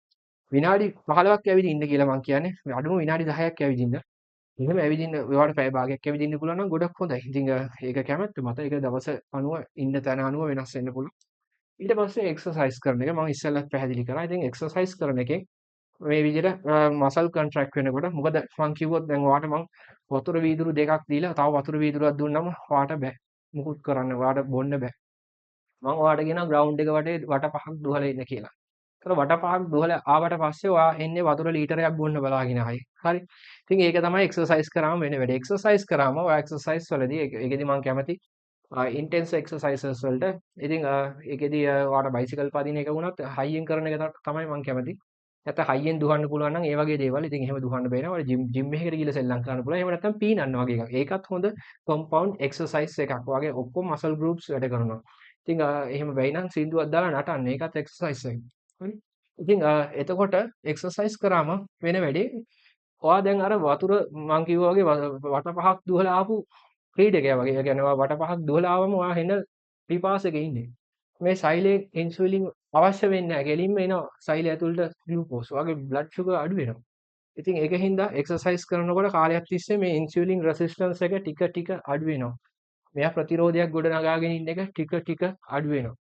[SPEAKER 1] විනාඩි 15ක් ඇවිදින්න කියලා මම කියන්නේ. අඩුම විනාඩි 10ක් ඇවිදින්න. එහෙම ඇවිදින්න ඔයාලට පැය භාගයක් ඇවිදින්න පුළුවන් නම් ගොඩක් හොඳයි. ඉතින් ඒක කැමැත්ත මත ඒක දවස අනුව ඉන්න තැන අනුව වෙනස් වෙන්න පුළුවන්. ඊට පස්සේ එක්සර්සයිස් කරන එක මම ඉස්සෙල්ලත් පැහැදිලි කරා. ඉතින් එක්සර්සයිස් කරන එකෙන් මේ විදිහට මසල් කන්ට්‍රැක්ට් වෙනකොට මොකද මම කිව්වොත් දැන් ඔයාට මම වතුර වීදුරු දෙකක් දීලා තව වතුර වීදුරුවක් දුන්නම ඔයාට බෑ. මුකුත් කරන්න ඔයාට බොන්න බෑ. මම ඔයාට කියනවා ග්‍රවුන්ඩ් එක වටේ වට පහක් දුවලා ඉන්න කියලා. ඒතර වට පහක් දුවලා ආවට පස්සේ ඔයා එන්නේ වතුර ලීටරයක් බොන්න බලාගෙන ආයි. හරි. ඉතින් ඒක තමයි එක්සර්සයිස් කරාම වෙන වැඩේ. එක්සර්සයිස් කරාම ඔයා එක්සර්සයිස් වලදී ඒකෙදි මම කැමති ඉන්ටෙන්ස් එක්සර්සයිසස් වලට. ඉතින් ඒකෙදි ඔයාට බයිසිකල් පදින එක වුණත් හයියෙන් කරන එක තමයි මම කැමති. නැත්නම් හයියෙන් දුවන්න පුළුවන් නම් ඒ වගේ දේවල්. ඉතින් එහෙම දුවන්න බෑ නේද? ජිම් එකකට ගිහලා සෙල්ලම් කරන්න පුළුවන්. එහෙම නැත්නම් පීනන්න වගේ එකක්. ඒකත් හොඳ කම්පවුන්ඩ් එක්සර්සයිස් එකක්. ඔයාගේ ඔක්කොම මසල් ගෲප්ස් වැඩ කරනවා. ඉතින් එහෙම බැයි නම් සින්දුවක් දාලා නටන්න. ඒකත් එක්සර්සයිස් එකක්. හරි. ඉතින් එතකොට එක්සර්සයිස් කරාම වෙන වැඩේ ඔයා දැන් අර වතුර මං කිව්වා වගේ වට පහක් දුවලා ආපු ක්‍රීඩකයා වගේ. ඒ කියන්නේ ඔයා වට පහක් දුවලා ආවම ඔයා හෙන පිපාසයක ඉන්නේ. මේ සෛලයේ ඉන්සුලින් අවශ්‍ය වෙන්නේ නැහැ. ගෙලින්ම එනවා සෛලය ඇතුළට ග්ලූකෝස්. ඔයාගේ බ්ලඩ් ෂුගර් අඩු වෙනවා. ඉතින් ඒකින්ද එක්සර්සයිස් කරනකොට කාලයක් තිස්සේ මේ ඉන්සුලින් රෙසිස්ටන්ස් එක ටික ටික අඩු වෙනවා. මෙයා ප්‍රතිරෝධයක් ගොඩනගාගෙන ඉන්න එක ටික ටික අඩු වෙනවා.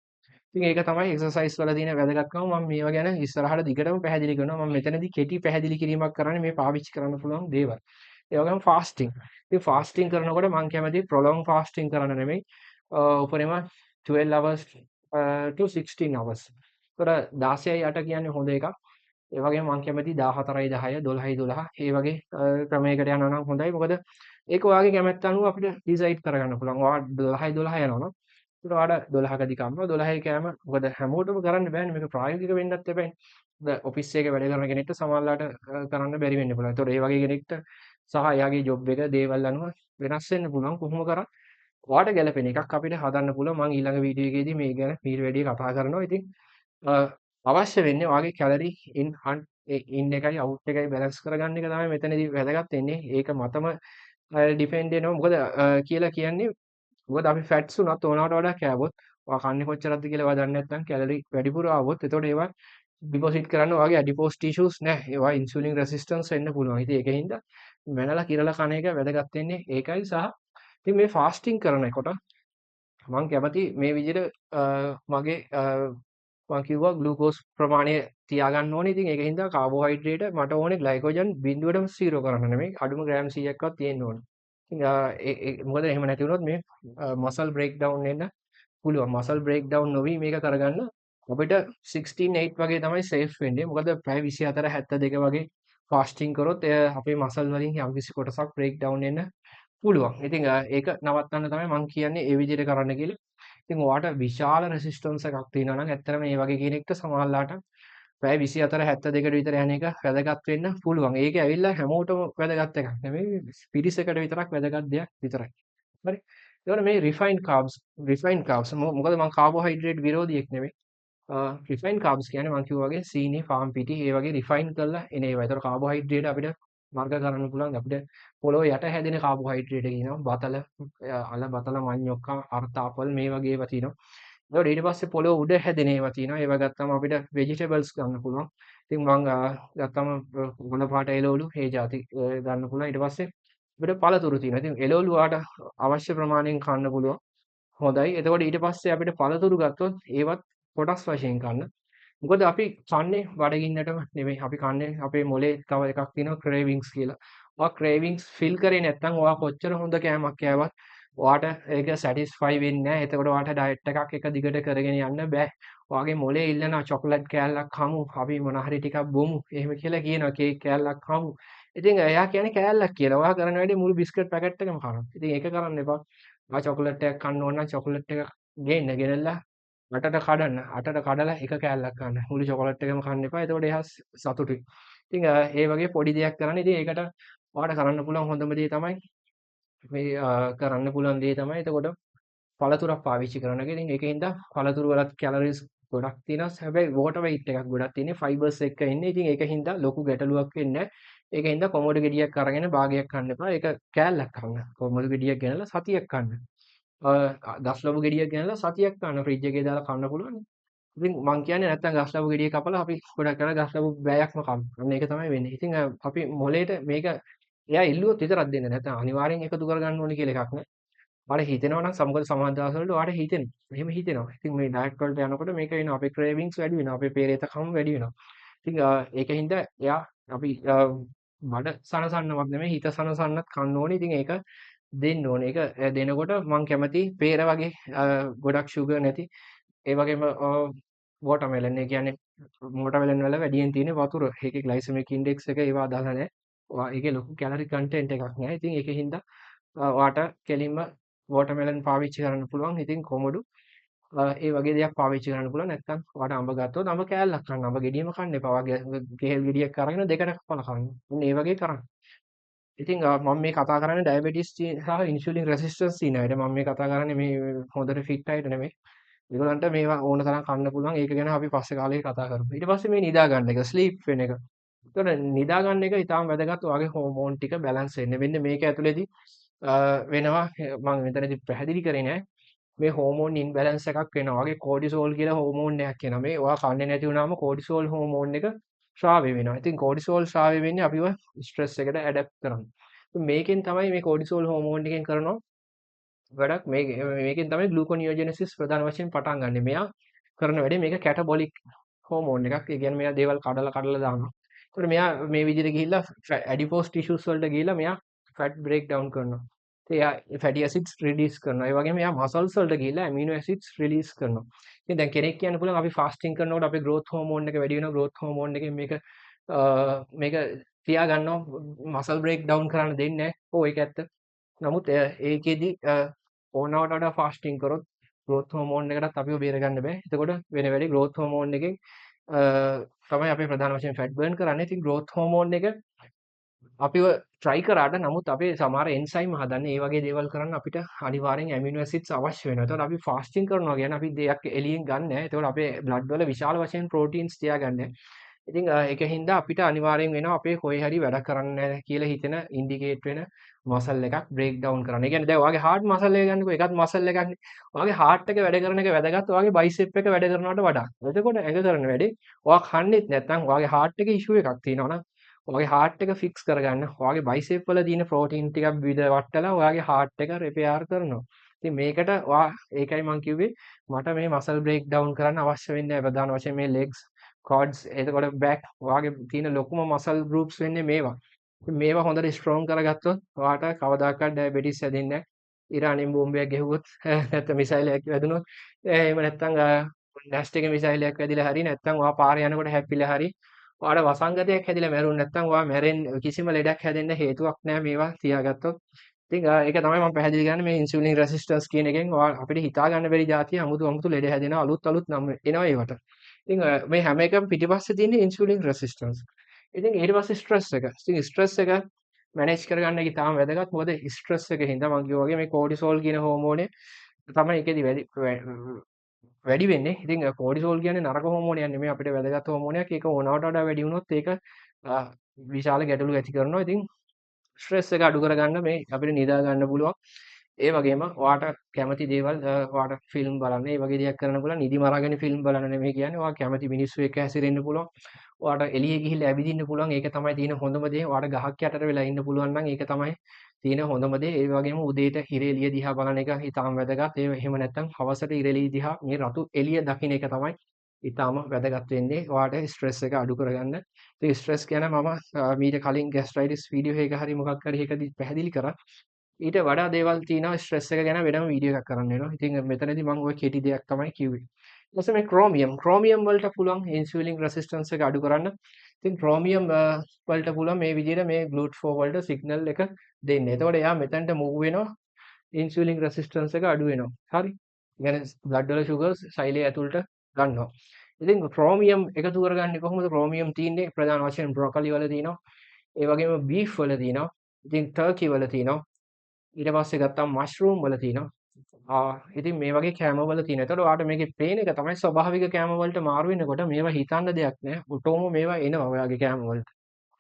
[SPEAKER 1] ඉතින් ඒක තමයි එක්සර්සයිස් වල තියෙන වැදගත්කම. මම මේවා ගැන ඉස්සරහට දිගටම පැහැදිලි කරනවා. මම මෙතනදී කෙටි පැහැදිලි කිරීමක් කරන්නේ මේ පාවිච්චි කරන්න පුළුවන් දේවල්. ඒ වගේම ෆාස්ටිං. ඉතින් ෆාස්ටිං කරනකොට මම කැමති ප්‍රොලොං ෆාස්ටිං කරන්න නෙමෙයි. උපරිම 12 hours to 16 hours. ඒතකොට 16යි 8 කියන්නේ හොඳ එකක්. ඒ වගේම මම කැමති 14යි 10 12යි 12 ඒ වගේ ක්‍රමයකට යනවා නම් හොඳයි. මොකද ඒක ඔයාගේ කැමැත්ත අනුව අපිට ඩිසයිඩ් කරගන්න පුළුවන්. ඔයා 10යි 12 යනවා නම් ඒකට ඔයාට 12කදී කම්ම 12යි කෑම මොකද හැමෝටම කරන්න බෑනේ මේක ප්‍රායෝගික වෙන්නත් එපානේ. දැන් ඔෆිස් එකේ වැඩ කරන කෙනෙක්ට සමහරලාට කරන්න බැරි වෙන්න පුළුවන්. ඒතකොට ඒ වගේ කෙනෙක්ට සහ එයාගේ ජොබ් එක දේවල් අනුව වෙනස් වෙන්න පුළුවන්. කොහොම කරත් ඔයාට ගැළපෙන එකක් අපිට හදන්න පුළුවන්. මම ඊළඟ වීඩියෝ එකේදී මේ ගැන ඊට වැඩිය කතා කරනවා. ඉතින් අවශ්‍ය වෙන්නේ ඔයාගේ කැලරි ඉන් එකයි අවුට් එකයි බැලන්ස් කරගන්න එක තමයි මෙතනදී වැදගත් වෙන්නේ. ඒක මතම ඩිපෙන්ඩ් වෙනවා. මොකද කියලා කියන්නේ මොකද අපි ෆැට්ස් උනත් ඕනවට වඩා කෑවොත් ඔයා කන්නේ කොච්චරද කියලා ඔයා දන්නේ නැත්නම් කැලරි වැඩිපුර ආවොත් එතකොට ඒවා ඩිපොසිට් කරන්න ඔයාගේ ඇඩිපෝස් ටිෂුස් නැහැ. ඒවා ඉන්සුලින් රෙසිස්ටන්ස් වෙන්න පුළුවන්. ඉතින් ඒකින්ද මැනලා කිරලා කන එක වැදගත් වෙන්නේ ඒකයි සහ ඉතින් මේ ෆාස්ටිං කරනකොට මම කැමති මේ විදිහට මගේ මම කිව්වා ග්ලූකෝස් ප්‍රමාණය තියාගන්න ඕනේ. ඉතින් ඒකින්ද කාබෝහයිඩ්‍රේට් මට ඕනේ ග්ලයිකෝජන් 0ටම 0 කරන්න නෙමෙයි. අඩුම ග්‍රෑම් 100ක්වත් තියෙන්න ඕනේ. ඉතින් මොකද එහෙම නැති වුණොත් මේ මසල් බ්‍රේක් ඩවුන් වෙන්න පුළුවන්. මසල් බ්‍රේක් ඩවුන් නොවි මේක කරගන්න අපිට 16-8 වගේ තමයි සේෆ් වෙන්නේ. මොකද පැය 24-72 වගේ ෆාස්ටිං කරොත් අපේ මසල් වලින් යම්කිසි කොටසක් බ්‍රේක් ඩවුන් වෙන්න පුළුවන්. ඉතින් ඒක නවත්තන්න තමයි මම කියන්නේ ඒ විදිහට කරන්න කියලා. ඉතින් ඔයාට විශාල රෙසිස්ටන්ස් එකක් තියෙනවා නම් ඇත්තටම මේ වගේ කෙනෙක්ට සමහරලාට පැය 24-72ට විතර යන එක වැදගත් වෙන්න පුළුවන්. ඒක ඇවිල්ලා හැමෝටම වැදගත් එකක් නෙමෙයි. පිරිසකට විතරක් වැදගත් දෙයක් විතරයි. හරි. ඒතකොට මේ රිෆයින්ඩ් කාබ්ස් මොකද මම කාබෝහයිඩ්‍රේට් විරෝධියෙක් නෙමෙයි. රිෆයින්ඩ් කාබ්ස් කියන්නේ මම කිව්වා වගේ සීනි, පාම් පිටි ඒ වගේ රිෆයින් කරලා එන ඒවා. ඒතකොට කාබෝහයිඩ්‍රේට් අපිට වර්ග කරන්න පුළුවන්. අපිට පොළොව යට හැදෙන කාබෝහයිඩ්‍රේට් කියනවා. බතල, අල බතල, මඤ්ඤොක්කා, අර්තාපල් මේ වගේ ඒවා තියෙනවා. ඒතකොට ඊට පස්සේ පොළොව උඩ හැදෙන ඒවා තියෙනවා. ඒවා ගත්තම අපිට ভেජිටබල්ස් ගන්න පුළුවන්. ඉතින් මම ගත්තම ගුණ පාට එළවලු ඒ જાති ගන්න පුළුවන්. ඊට පස්සේ අපිට පළතුරු තියෙනවා. ඉතින් එළවලු වාට අවශ්‍ය ප්‍රමාණයෙන් කන්න පුළුවන්. හොඳයි. එතකොට ඊට පස්සේ අපිට පළතුරු ගත්තොත් ඒවත් කොටස් වශයෙන් කන්න. මොකද අපි කන්නේ බඩගින්නටම නෙමෙයි. අපි කන්නේ අපේ මොලේ තව එකක් තියෙනවා ක්‍රේවිංස් කියලා. ඔයා ක්‍රේවිංස් ෆිල් කරේ නැත්නම් ඔයා කොච්චර හොඳ කෑමක් කෑවත් ඔයාට ඒක සැටිස්ෆයි වෙන්නේ නැහැ. එතකොට ඔයාට ඩයට් එකක් එක දිගට කරගෙන යන්න බෑ. ඔයාගේ මොලේ ඉල්ලනවා චොකලට් කෑල්ලක් කමු. අපි මොන හරි ටිකක් බොමු. එහෙම කියලා කියනවා කේක් කෑල්ලක් කමු. ඉතින් එයා කියන්නේ කෑල්ලක් කියලා. ඔයා කරන වැඩේ මුළු බිස්කට් පැකට් එකම කනවා. ඉතින් ඒක කරන්න එපා. ඔයා චොකලට් එකක් කන්න ඕන නම් චොකලට් එක ගෙනල්ලා අටට කඩන්න. අටට කඩලා එක කෑල්ලක් කන්න. මුළු චොකලට් එකම කන්න එපා. එතකොට එයා සතුටුයි. ඉතින් ඒ වගේ පොඩි දෙයක් කරන්න. ඉතින් ඒකට ඔයාට කරන්න පුළුවන් හොඳම දේ තමයි මේ කරන්න පුළුවන් දේ තමයි එතකොට පළතුරක් පාවිච්චි කරන එක. ඉතින් ඒකෙන්ද පළතුරු වලත් කැලරිස් ගොඩක් තියෙනවා. හැබැයි වෝටර් වෙයිට් එකක් ගොඩක් තියෙන්නේ. ෆයිබර්ස් එක්ක ඉන්නේ. ඉතින් ඒකින්ද ලොකු ගැටලුවක් වෙන්නේ නැහැ. ඒකින්ද කොමඩු ගෙඩියක් අරගෙන භාගයක් කන්න එපා. ඒක කෑල්ලක් කන්න. කොමඩු ගෙඩියක් ගෙනලා සතියක් කන්න. ගස් ලැබු ගෙඩියක් ගෙනලා සතියක් කන්න ෆ්‍රිජ් එකේ දාලා කන්න පුළුවන්. ඉතින් මං කියන්නේ නැත්තම් ගස් ලැබු ගෙඩිය කපලා අපි ගොඩක් කරලා ගස් ලැබු බෑයක්ම කමු. අන්න ඒක තමයි වෙන්නේ. ඉතින් අපි මොලේට මේක එයා ඉල්ලුවොත් විතරක් දෙන්න. නැත්නම් අනිවාර්යෙන් එකතු කරගන්න ඕනේ කියලා එකක් නෑ. ඔයාලට හිතෙනවා නම් සමග සමාජ දවස් වලට ඔයාලට හිතෙනවා. එහෙම හිතෙනවා. ඉතින් මේ ඩයට් වලට යනකොට මේක වෙනවා. අපේ ක්‍රේවිංස් වැඩි වෙනවා. අපේ පේරේතකම වැඩි වෙනවා. ඉතින් ඒකින්ද එයා අපි බඩ සනසන්නවත් නෙමෙයි හිත සනසන්නත් කන්න ඕනේ. ඉතින් ඒක දෙන්න ඕනේ. ඒක දෙනකොට මම කැමති පේර වගේ ගොඩක් ෂුගර් නැති ඒ වගේම වෝටර්මෙලන් ඒ කියන්නේ වෝටර්මෙලන් වල වැඩියෙන් තියෙන වතුර. ඒකේ ග්ලයිසෙමික් ඉන්ඩෙක්ස් එක ඒවා අදාළ නැහැ. ඒකේ ලොකු කැලරි කන්ටෙන්ට් එකක් නැහැ. ඉතින් ඒකින්ද ඔයාට කෙලින්ම වෝටර්මෙලන් පාවිච්චි කරන්න පුළුවන්. ඉතින් කොමඩු ඒ වගේ දෙයක් පාවිච්චි කරන්න පුළුවන්. නැත්නම් ඔයාට අඹ ගත්තොත් අඹ කෑල්ලක් කන්න. අඹ ගෙඩියම කන්න එපා. ඔයාගේ ගෙහෙල් ගෙඩියක් අරගෙන දෙකට කපලා කන්න. මේ වගේ කරන්න. ඉතින් මම මේ කතා කරන්නේ ඩයබටිස් සහ ඉන්සුලින් රෙසිස්ටන්ස් තියෙන අයට. මම මේ කතා කරන්නේ මේ හොඳට ෆිට් අයට නෙමෙයි. ඒගොල්ලන්ට මේවා ඕන තරම් කන්න පුළුවන්. ඒක ගැන අපි පස්සේ කාලේ කතා කරමු. ඊට පස්සේ මේ නිදා ගන්න එක, ස්ලීප් වෙන එක. එතකොට නිදා ගන්න එක ඊටාම වැදගත්. ඔයාගේ හෝමෝන් ටික බැලන්ස් වෙන්න. මෙන්න මේක ඇතුලේදී වෙනවා මම මෙතනදී පැහැදිලි කරේ නෑ. මේ හෝමෝන් ඉන්බැලන්ස් එකක් වෙනවා. වගේ කෝටිසෝල් කියලා හෝමෝන් එකක් එනවා. මේ ඔයා කන්නේ නැති වුණාම කෝටිසෝල් හෝමෝන් එක ශ්‍රාවය වෙනවා. ඉතින් කෝටිසෝල් ශ්‍රාවය වෙන්නේ අපිව ස්ට්‍රෙස් එකට ඇඩැප්ට් කරන්න. මේකෙන් තමයි මේ කෝටිසෝල් හෝමෝන් එකෙන් කරනවා වැඩක් මේකෙන් තමයි ග්ලූකෝනියෝජෙනසිස් ප්‍රධාන වශයෙන් පටන් ගන්නෙ. මෙයා කරන වැඩේ මේක කැටබොලික් හෝමෝන් එකක්. ඒ කියන්නේ මෙයා දේවල් කඩලා දානවා. ඒකට මෙයා මේ විදිහට ගිහිල්ලා ඇඩිපෝස් ටිෂුස් වලට ගිහිල්ලා මෙයා ෆැට් බ්‍රේක් ඩවුන් කරනවා. ඉතින් එයා ෆැටි ඇසිඩ්ස් රිලීස් කරනවා. ඒ වගේම එයා මසල්ස් වලට ගිහිල්ලා ඇමිනෝ ඇසිඩ්ස් රිලීස් කරනවා. ඉතින් දැන් කෙනෙක් කියන්න පුළුවන් අපි ෆාස්ටිං කරනකොට අපේ growth hormone එක වැඩි වෙනවා. growth hormone එකෙන් මේක තියා ගන්නවා මසල් බ්‍රේක් ඩවුන් කරන්න දෙන්නේ නැහැ. ඔව් ඒක ඇත්ත. නමුත් ඒකෙදි ඕනවට වඩා ෆාස්ටිං කරොත් growth hormone එකටත් අපිව බේර ගන්න බෑ. එතකොට වෙන වැඩි growth hormone එකෙන් තමයි අපි ප්‍රධාන වශයෙන් fat burn කරන්නේ. ඉතින් growth hormone එක අපිව try කරාට නමුත් අපේ සමහර enzyme හදන්න ඒ වගේ දේවල් කරන්න අපිට අනිවාර්යෙන් amino acids අවශ්‍ය වෙනවා. එතකොට අපි fasting කරනවා කියන්නේ අපි දෙයක් එළියෙන් ගන්න නැහැ. එතකොට අපේ blood වල විශාල වශයෙන් proteins තියාගන්න. ඉතින් ඒකින්ද අපිට අනිවාර්යෙන් වෙනවා අපේ කොහේ හරි වැඩ කරන්න කියලා හිතෙන ඉන්ඩිකේට් වෙන මසල් එකක් බ්‍රේක් ඩවුන් කරන්න. ඒ කියන්නේ දැන් ඔයාගේ heart muscle එක ගන්නකො ඒකත් මසල් එකක් නේ. ඔයාගේ heart එක වැඩ කරන එක වැදගත් ඔයාගේ bicep එක වැඩ කරනවට වඩා. එතකොට ඇඟ කරන වැඩේ ඔයා කන්නේත් නැත්නම් ඔයාගේ heart එකේ issue එකක් තියෙනවා නම් ඔයාගේ heart එක fix කරගන්න ඔයාගේ bicep වල තියෙන protein ටිකක් විද වට්ටලා ඔයාගේ heart එක repair කරනවා. ඉතින් මේකට ඔයා ඒකයි මම කිව්වේ මට මේ muscle break down කරන්න අවශ්‍ය වෙන්නේ ප්‍රධාන වශයෙන් මේ legs quads එතකොට back ඔයාගේ තියෙන ලොකුම muscle groups වෙන්නේ මේවා. ඉතින් මේවා හොඳට strong කරගත්තොත් ඔයාට කවදාකවත් diabetes හැදෙන්නේ නැහැ. ඉරානයෙන් බෝම්බයක් ගැහුවොත් නැත්නම් මිසයිල් එකක් වැදුනොත් එහෙම නැත්නම් නැස්ට් එකේ මිසයිල් එකක් වැදිලා හරි නැත්නම් ඔයා පාරේ යනකොට හැප්පිලා හරි ඔයාට වසංගතයක් හැදිලා මැරුණ නැත්නම් ඔයා මැරෙන්න කිසිම ලෙඩක් හැදෙන්න හේතුවක් නැහැ මේවා තියාගත්තොත්. ඉතින් ඒක තමයි මම පැහැදිලි කරන්නේ මේ ඉන්සුලින් රෙසිස්ටන්ස් කියන එකෙන් ඔයා අපිට හිතා ගන්න බැරි જાතිය අමුතු ලෙඩ හැදෙනවා අලුත් නම් එනවා ඒවට. ඉතින් මේ හැම එකම පිටිපස්සේ තියෙන ඉන්සුලින් රෙසිස්ටන්ස්. ඉතින් ඊට පස්සේ ස්ට්‍රෙස් එක. ඉතින් ස්ට්‍රෙස් එක මැනේජ් කරගන්න එක ඉතාම වැදගත්. මොකද ස්ට්‍රෙස් එකේ හින්දා මම කිව්වා වගේ මේ කෝටිසෝල් කියන හෝමෝනේ තමයි ඒකෙදි වැඩි වෙන්නේ. ඉතින් කෝටිසෝල් කියන්නේ නරක හෝමෝනයක් නෙමෙයි අපිට වැදගත් හෝමෝනයක්. ඒක ඕනවට වඩා වැඩි වුණොත් ඒක විශාල ගැටලු ඇති කරනවා. ඉතින් ස්ට්‍රෙස් එක අඩු කරගන්න මේ අපිට නිදා ගන්න පුළුවන්. ඒ වගේම ඔයාට කැමති දේවල් ඔයාට ෆිල්ම් බලන්න ඒ වගේ දේවල් කරන්න පුළුවන්. නිදි මරාගෙන ෆිල්ම් බලන්න නෙමෙයි කියන්නේ. ඔයා කැමති මිනිස්සු එක්ක හැසිරෙන්න පුළුවන්. ඔයාට එළියේ ගිහිල්ලා ඇවිදින්න පුළුවන්. ඒක තමයි තියෙන හොඳම දේ. ඔයාට ගහක් යටට වෙලා ඉන්න පුළුවන් නම් ඒක තමයි තියෙන හොඳම දේ. ඒ වගේම උදේට හිර එළිය දිහා බලන එක ඉතාම වැදගත්. ඒ එහෙම නැත්නම් හවසට හිර එළිය දිහා මේ රතු එළිය දකින්න එක තමයි ඉතාම වැදගත් වෙන්නේ. ඔයාට ස්ට්‍රෙස් එක අඩු කරගන්න. ඉතින් ස්ට්‍රෙස් ගැන මම මීට කලින් ગેස්ට්‍රයිටිස් වීඩියෝ එක හරි මොකක් හරි එකදී පැහැදිලි කරා. ඊට වඩා දේවල් තියෙනවා ස්ට්‍රෙස් එක ගැන වෙනම වීඩියෝ එකක් කරන්න වෙනවා. ඉතින් මෙතනදී මම ওই කෙටි දෙයක් තමයි කිව්වේ. ඊට පස්සේ මේ ක්‍රෝමියම් වලට පුළුවන් ඉන්සුලින් රෙසිස්ටන්ස් එක අඩු කරන්න. ඉතින් ක්‍රෝමියම් වලට පුළුවන් මේ විදිහට මේ GLUT4 වලට සිග්නල් එක දෙන්න. එතකොට එයා මෙතනට move වෙනවා ඉන්සුලින් රෙසිස්ටන්ස් එක අඩු වෙනවා. හරි. يعني බ්ලඩ් වල sugars සෛලය ඇතුළට ගන්නවා. ඉතින් ක්‍රෝමියම් එකතු කරගන්නේ කොහොමද? ක්‍රෝමියම් තියෙන්නේ ප්‍රධාන වශයෙන් බ්‍රොකොලි වල තියෙනවා. ඒ වගේම බීෆ් වල තියෙනවා. ඉතින් ටර්කි වල තියෙනවා. ඊට පස්සේ ගත්තාම මෂ්රූම් වල තියෙනවා. ඉතින් මේ වගේ කෑම වල තියෙනවා. ඒතකොට ඔයාලට මේකේ ප්ලේන් එක තමයි ස්වභාවික කෑම වලට මාරු වෙනකොට මේවා හිතන්න දෙයක් නෑ. ඔටෝම මේවා එනවා ඔයාගේ කෑම වලට.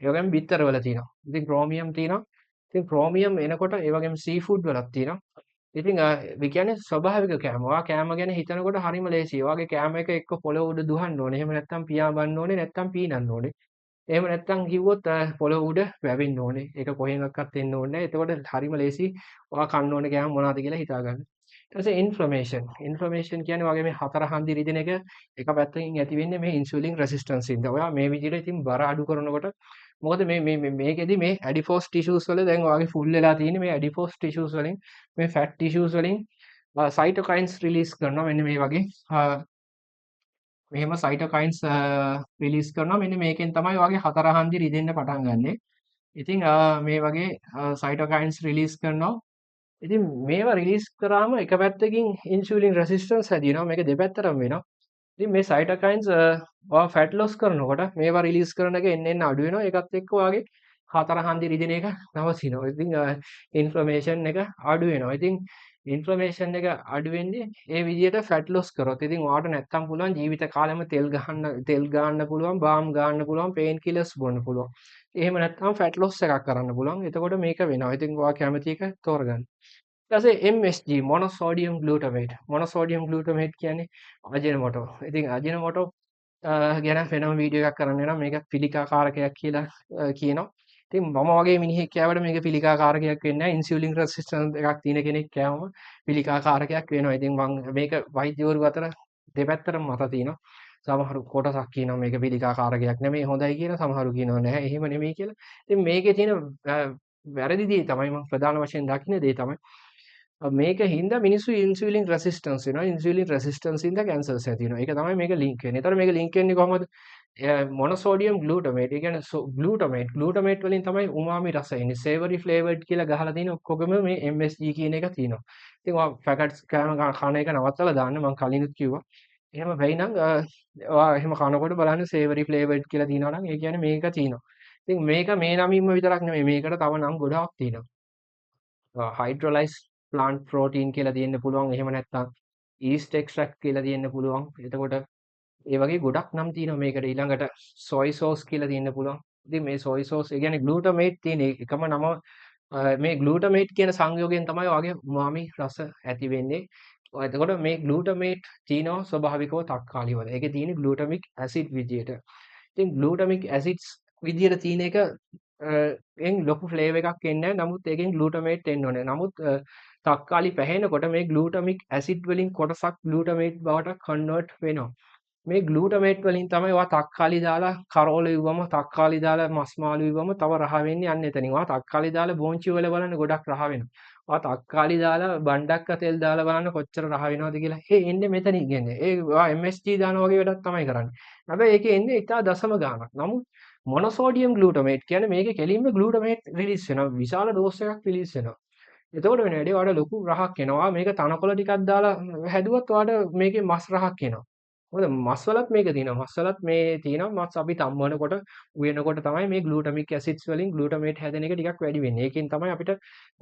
[SPEAKER 1] ඒ වගේම බිත්තර වල තියෙනවා. ඉතින් ක්‍රෝමියම් තියෙනවා. ඉතින් ක්‍රෝමියම් එනකොට ඒ වගේම සී ෆුඩ් වලත් තියෙනවා. ඉතින් ඒ කියන්නේ ස්වභාවික කෑම. ඔයා කෑම ගැන හිතනකොට හරිම ලේසියි. ඔයාගේ කෑම එක එක්ක පොළොව උඩ දුහන්න ඕනේ. එහෙම නැත්නම් පියාඹන්න ඕනේ. නැත්නම් පීනන්න ඕනේ. එහෙම නැත්නම් කිව්වොත් පොළොව උඩ වැවෙන්න ඕනේ. ඒක කොහෙන්වත් එන්න ඕනේ නැහැ. එතකොට හරිම ලේසි ඔයා කන්න ඕනේ කෑම මොනවද කියලා හිතා ගන්න. ඊට පස්සේ ඉන්ෆ්ලමේෂන්. ඉන්ෆ්ලමේෂන් කියන්නේ වගේ මේ හතර හන්දි රිදෙන එක එක පැත්තකින් ඇති වෙන්නේ මේ ඉන්සුලින් රෙසිස්ටන්ස් හින්දා. ඔයා මේ විදිහට ඉතින් බර අඩු කරනකොට මොකද මේකෙදි මේ ඇඩිපෝස් ටිෂුස් වල දැන් ඔයාගේ ෆුල් වෙලා තියෙන්නේ මේ ඇඩිපෝස් ටිෂුස් වලින් මේ ෆැට් ටිෂුස් වලින් සයිටෝකයින්ස් රිලීස් කරනවා මෙන්න මේ වගේ මෙහෙම සයිටෝකයින්ස් රිලීස් කරනවා මෙන්න මේකෙන් තමයි ඔයාගේ හතර හන්දි රිදෙන්න පටන් ගන්නෙ. ඉතින් මේ වගේ සයිටෝකයින්ස් රිලීස් කරනවා. ඉතින් මේවා රිලීස් කරාම එක පැත්තකින් ඉන්සුලින් රෙසිස්ටන්ස් හැදෙනවා. මේක දෙපැත්තටම වෙනවා. ඉතින් මේ සයිටෝකයින්ස් ඔයා ෆැට් ලොස් කරනකොට මේවා රිලීස් කරන එක එන්න අඩු වෙනවා. ඒකත් එක්ක ඔයාගේ හතර හන්දි රිදෙන එක නවතිනවා. ඉතින් ඉන්ෆ්ලමේෂන් එක අඩු වෙනවා. ඉතින් ඉන්ෆ්ලමේෂන් එක අඩු වෙන්නේ ඒ විදිහට ෆැට් ලොස් කරොත්. ඉතින් ඔයාට නැත්තම් පුළුවන් ජීවිත කාලෙම තෙල් ගන්න පුළුවන්, බාම් ගන්න පුළුවන්, පේන් කිලර්ස් බොන්න පුළුවන්. එහෙම නැත්නම් ෆැට් ලොස් එකක් කරන්න පුළුවන්. එතකොට මේක වෙනවා. ඉතින් ඔයා කැමති එක තෝරගන්න. ඊට පස්සේ MSG මොනෝසෝඩියම් ග්ලූටමේට්. මොනෝසෝඩියම් ග්ලූටමේට් කියන්නේ අජිනමොටෝ. ඉතින් අජිනමොටෝ ගැන වෙනම වීඩියෝ එකක් කරන්න වෙනවා. මේක පිළිකාකාරකයක් කියලා කියනවා. ඉතින් මම වගේ මිනිහෙක් කෑවට මේක පිළිකාකාරකයක් වෙන්නේ නැහැ. ඉන්සියුලින් රෙසිස්ටන්ස් එකක් තියෙන කෙනෙක් කෑවම පිළිකාකාරකයක් වෙනවා. ඉතින් මම මේක වෛද්‍යවරු අතර දෙපැත්තටම මත තියෙනවා. සමහරු කොටසක් කියනවා මේක පිළිකාකාරකයක් නෙමෙයි හොඳයි කියලා. සමහරු කියනවා නැහැ එහෙම නෙමෙයි කියලා. ඉතින් මේකේ තියෙන වැරදි දේ තමයි මම ප්‍රධාන වශයෙන් දකින්න දේ තමයි මේක හින්දා මිනිස්සු ඉන්සුලින් රෙසිස්ටන්ස් වෙනවා. ඉන්සුලින් රෙසිස්ටන්ස් හින්දා කැන්සර්ස් ඇති වෙනවා. ඒක තමයි මේක ලින්ක් වෙන්නේ. ඒතර මේක ලින්ක් වෙන්නේ කොහමද? මොනෝසෝඩියම් ග්ලූටමේට්. ඒ කියන්නේ ග්ලූටමේට් වලින් තමයි උමාමි රස එන්නේ. සේවරි ෆ්ලේවර්ඩ් කියලා ගහලා තියෙන ඔක්කොගම මේ MSG කියන එක තියෙනවා. ඉතින් ඔයා පැකට්ස් කන එක නවත්තලා දාන්න මම කලිනුත් කිව්වා. එහෙම වෙයි නම් ඔයා එහෙම කනකොට බලන්න සේවරි ෆ්ලේවර්ඩ් කියලා තියෙනවා නම් ඒ කියන්නේ මේක තියෙනවා. ඉතින් මේක මේ නමින්ම විතරක් නෙමෙයි මේකට තව නම් ගොඩාක් තියෙනවා. හයිඩ්‍රොලයිස් ප්ලාන්ට් ප්‍රෝටීන් කියලා තියෙන්න පුළුවන්. එහෙම නැත්නම් ඊස්ට් එක්ස්ට්‍රැක්ට් කියලා තියෙන්න පුළුවන්. එතකොට ඒ වගේ ගොඩක් නම් තියෙනවා මේකට. ඊළඟට සොයි සෝස් කියලා තියෙන්න පුළුවන්. ඉතින් මේ සොයි සෝස් ඒ කියන්නේ ග්ලූටමේට් තියෙන එකම නම මේ ග්ලූටමේට් කියන සංයෝගයෙන් තමයි ඔයගේ උමාමි රස ඇති වෙන්නේ. එතකොට මේ ග්ලූටමේට් තියෙනවා ස්වභාවිකව තක්කාලි වල. ඒකේ තියෙන ග්ලූටමික් ඇසිඩ් විදියට. ඉතින් ග්ලූටමික් ඇසිඩ්ස් විදියට තියෙන එක එන් ලොකු ෆ්ලේවර් එකක් එන්නේ නැහැ. නමුත් ඒකෙන් ග්ලූටමේට් එන්න ඕනේ. නමුත් තක්කාලි පැහැෙනකොට මේ ග්ලූටමික් ඇසිඩ් වලින් කොටසක් ග්ලූටමේට් බවට කන්වර්ට් වෙනවා. මේ ග්ලූටමේට් වලින් තමයි ඔයා තක්කාලි දාලා කරෝල ඉවම තක්කාලි දාලා මස් මාළු ඉවම තව රහ වෙන්නේ යන්නේ එතනින්. ඔයා තක්කාලි දාලා බෝංචි වල බලන්න ගොඩක් රහ වෙනවා. ඔයා තක්කාලි දාලා බණ්ඩක්ක තෙල් දාලා බලන්න කොච්චර රහ වෙනවද කියලා. ඒ එන්නේ මෙතනින් එන්නේ. ඒ ඔයා MSG දාන වගේ වැඩක් තමයි කරන්නේ. හැබැයි ඒකේ එන්නේ ඉතා දශම ගාණක්. නමුත් මොනෝසෝඩියම් ග්ලූටමේට් කියන්නේ මේකේ කෙලින්ම ග්ලූටමේට් රිලීස් වෙනවා. විශාල ඩෝස් එකක් රිලීස් වෙනවා. එතකොට වෙන වැඩේ ඔයාලට ලොකු රහක් එනවා. මේක තනකොළ ටිකක් දාලා හැදුවත් ඔයාලට මේකේ මස් රහක් එනවා. මොකද මස් වලත් මේක තියෙනවා. මස් වලත් මේ තියෙනවා. මස් අපි තම්බනකොට උයනකොට තමයි මේ ග්ලූටමික් ඇසිඩ්ස් වලින් ග්ලූටමේට් හැදෙන එක ටිකක් වැඩි වෙන්නේ. ඒකෙන් තමයි අපිට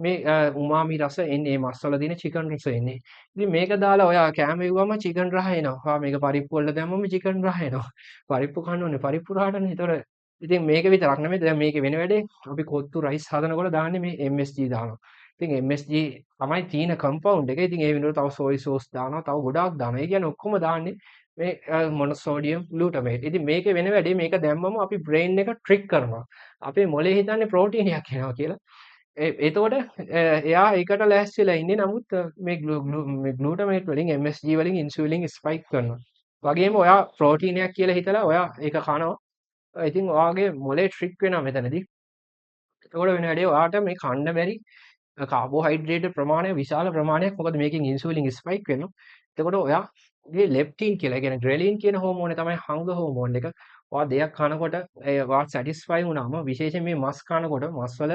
[SPEAKER 1] මේ උමාමි රස එන්නේ. මේ මස් වල තියෙන චිකන් රස එන්නේ. ඉතින් මේක දාලා ඔයා කෑම ඉව්වම චිකන් රහ එනවා. ඔයා මේක පරිප්පු වල දැම්මම චිකන් රහ එනවා. පරිප්පු කන්න ඕනේ. පරිප්පු රහටනේ. ඒතකොට ඉතින් මේක විතරක් නෙමෙයි දැන් මේකේ වෙන වැඩේ අපි කොත්තු රයිස් හදනකොට දාන්නේ මේ MSG දානවා. ඉතින් MSG තමයි තියෙන කම්පවුන්ඩ් එක. ඉතින් ඒ වෙනුවට තව සෝයි සෝස් දානවා. තව ගොඩාක් දානවා. ඒ කියන්නේ ඔක්කොම දාන්නේ මේ මොනෝසෝඩියම් ග්ලූටමේට්. ඉතින් මේකේ වෙන වැඩේ මේක දැම්මම අපි බ්‍රේන් එක ට්‍රික් කරනවා. අපේ මොලේ හිතන්නේ ප්‍රෝටීනයක් එනවා කියලා. එතකොට එයා ඒකට ලෑස්තිලා ඉන්නේ. නමුත් මේ ග්ලූටමේට් වලින් MSG වලින් ඉන්සුලින් ස්පයික් කරනවා. වගේම ඔයා ප්‍රෝටීනයක් කියලා හිතලා ඔයා ඒක කනවා. ඉතින් ඔයාගේ මොලේ ට්‍රික් වෙනවා මෙතනදී. එතකොට වෙන වැඩේ ඔයාට මේ කන්න බැරි කාබෝහයිඩ්‍රේට් ප්‍රමාණය විශාල ප්‍රමාණයක්. මොකද මේකෙන් ඉන්සුලින් ස්පයික් වෙනවා. එතකොට ඔයාගේ ලෙප්ටින් කියලා, ඒ කියන්නේ ග්‍රෙලින් කියන හෝමෝනේ තමයි හංග හෝමෝන් එක. ඔයා දෙයක් කනකොට ඔයා සැටිස්ෆයි වුණාම විශේෂයෙන් මේ මස් කනකොට මස්වල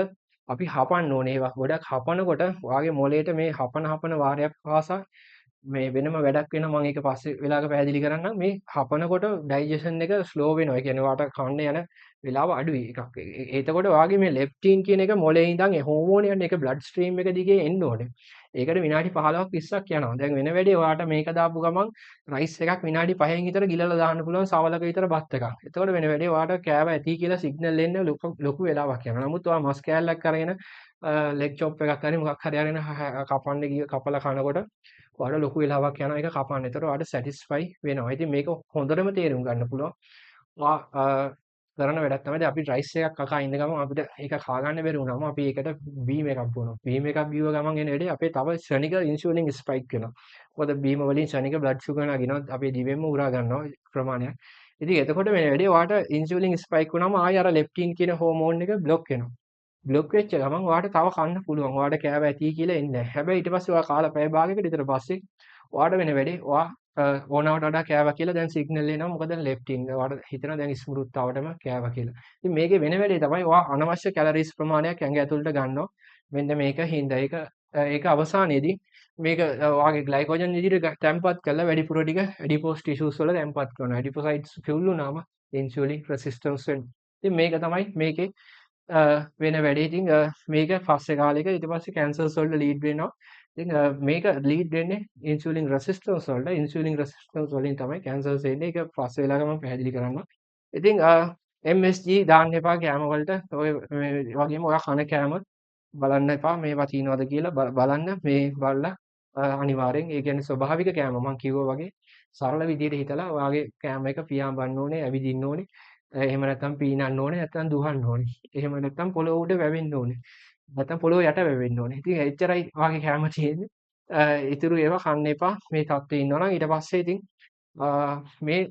[SPEAKER 1] අපි හපන්න ඕනේ. ඒවා ගොඩක් හපනකොට ඔයාගේ මොළයට මේ හපන වාරයක් පාසා මේ වෙනම වැඩක් වෙනවා. මම ඒක පස්සේ වෙලාවක පැහැදිලි කරන්නම්. මේ හපනකොට ඩයිජෙෂන් එක ස්ලෝ වෙනවා. ඒ කියන්නේ ඔයාට කන්න යන වෙලාව අඩුයි එකක්. එතකොට ඔයාගේ මේ ලෙප්ටින් කියන එක මොලේ ඉඳන් ඒ හෝමෝනියන් එක බ්ලඩ් ස්ට්‍රීම් එක දිගේ එන්න ඕනේ. ඒකට විනාඩි 15ක් 20ක් යනවා. දැන් වෙන වැඩේ ඔයාට මේක දාපු ගමන් රයිස් එකක් විනාඩි 5න් විතර ගිලලා දාන්න පුළුවන් සවලක විතර බත් එකක්. එතකොට වෙන වැඩේ ඔයාට කෑව ඇති කියලා සිග්නල් එන්න ලොකු වෙලාවක් යනවා. නමුත් ඔයා මස් කෑල්ලක් අරගෙන ලෙග් චොප් එකක් හරි මොකක් හරි අරගෙන කපන්න ගිය කපලා කනකොට ඔයාලට ලොකු වෙලාවක් යනවා ඒක කපන්න. ඒතර ඔයාලට සැටිස්ෆයි වෙනවා. ඉතින් මේක හොඳටම තේරුම් ගන්න පුළුවන්. ඔයා කරන වැඩක් තමයි දැන් අපි රයිස් එකක් කකා ඉන්න ගමන් අපිට ඒක කා ගන්න බැරි වුණාම අපි ඒකට බීම් එකක් බොනවා. බීම් එකක් බීව ගමන් එන වෙලේ අපේ තව ක්ෂණික ඉන්සුලින් ස්පයික් වෙනවා. මොකද බීම වලින් ක්ෂණික බ්ලඩ් ෂුගර් නගිනවා. අපේ දිවෙන්ම උරා ගන්නවා ප්‍රමාණයක්. ඉතින් එතකොට වෙන වැඩේ ඔයාට ඉන්සුලින් ස්පයික් වුණාම ආයෙ අර ලෙප්ටින් කියන හෝමෝන් එක බ්ලොක් වෙනවා. බ්ලොක් වෙච්ච ගමන් ඔයාට තව කන්න පුළුවන්. ඔයාට කෑව ඇති කියලා එන්නේ නැහැ. හැබැයි ඊට පස්සේ ඔයා කාලා පැය භාගයකට විතර පස්සේ ඔයාට වෙන වැඩේ ඔයා ඕනවට වඩා කෑවා කියලා දැන් සිග්නල් එනවා. මොකද ලෙප්ටින් ඔයාට හිතෙනවා දැන් ස්මෘත්තාවටම කෑවා කියලා. ඉතින් මේකේ වෙන වැඩේ තමයි ඔයා අනවශ්‍ය කැලරිස් ප්‍රමාණයක් ඇඟ ඇතුළට ගන්නවා. මෙන්න මේක හින්දා ඒක අවසානයේදී මේක ඔයාගේ ග්ලයිකෝජන් විදිහට තැම්පත් කරලා වැඩිපුර ටික ඇඩිපෝස් ටිෂුස් වල තැම්පත් කරනවා. ඇඩිපොසයිඩ්ස් ෆියුල් වුණාම ඉන්සුලින් රෙසිස්ටන්ස් වෙනවා. ඉතින් මේක තමයි මේකේ වෙන වැඩේ. ඉතින් මේක පස්සේ කාලෙක ඊට පස්සේ කැන්සර්ස් වලට ලීඩ් වෙනවා. ඉතින් මේක ලීඩ් වෙන්නේ ඉන්සුලින් රෙසිස්ටන්ස් වලට. ඉන්සුලින් රෙසිස්ටන්ස් වලින් තමයි කැන්සර්ස් එන්නේ. ඒක පස්සේ වෙලාවක මම පැහැදිලි කරන්නම්. ඉතින් MSG දාන්න එපා කෑම වලට. ඔය වගේම ඔයා කන කෑම බලන්න එපා මේවා තියනවද කියලා බලන්න මේ බලලා අනිවාර්යෙන් ඒ කියන්නේ ස්වභාවික කෑම මම කිව්වා වගේ සරල විදිහට හිතලා ඔයාගේ කෑම එක පියාඹන්න ඕනේ, ඇවිදින්න ඕනේ. එහෙම නැත්නම් පීනන්න ඕනේ, නැත්නම් දුහන්න ඕනේ. එහෙම නැත්නම් පොළොව උඩ වැවෙන්න ඕනේ. නැත්නම් පොළොව යට වැවෙන්න ඕනේ. ඉතින් එච්චරයි ඔයාගේ කෑම තියෙන්නේ. ඉතුරු ඒවා කන්න එපා. මේ තත්ත්වේ ඉන්නවා නම් ඊට පස්සේ ඉතින් මේ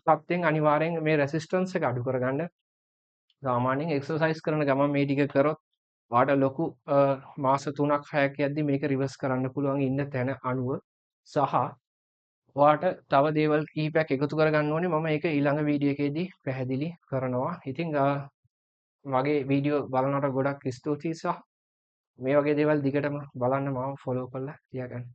[SPEAKER 1] තත්ත්වෙන් අනිවාර්යෙන් මේ රෙසිස්ටන්ස් එක අඩු කරගන්න. සාමාන්‍යයෙන් එක්සර්සයිස් කරන ගමන් මේ ටික කරොත් ඔයාට ලොකු මාස 3ක් 6ක් යද්දි මේක රිවර්ස් කරන්න පුළුවන් ඉන්න තැන අනුව සහ ඔයාට තව දේවල් කිහිපයක් එකතු කරගන්න ඕනේ. මම ඒක ඊළඟ වීඩියෝ එකේදී පැහැදිලි කරනවා. ඉතින් මගේ වීඩියෝ බලනවට ගොඩක් ස්තුතියි සහ මේ වගේ දේවල් දිගටම බලන්න මාව ෆොලෝ කරලා තියාගන්න.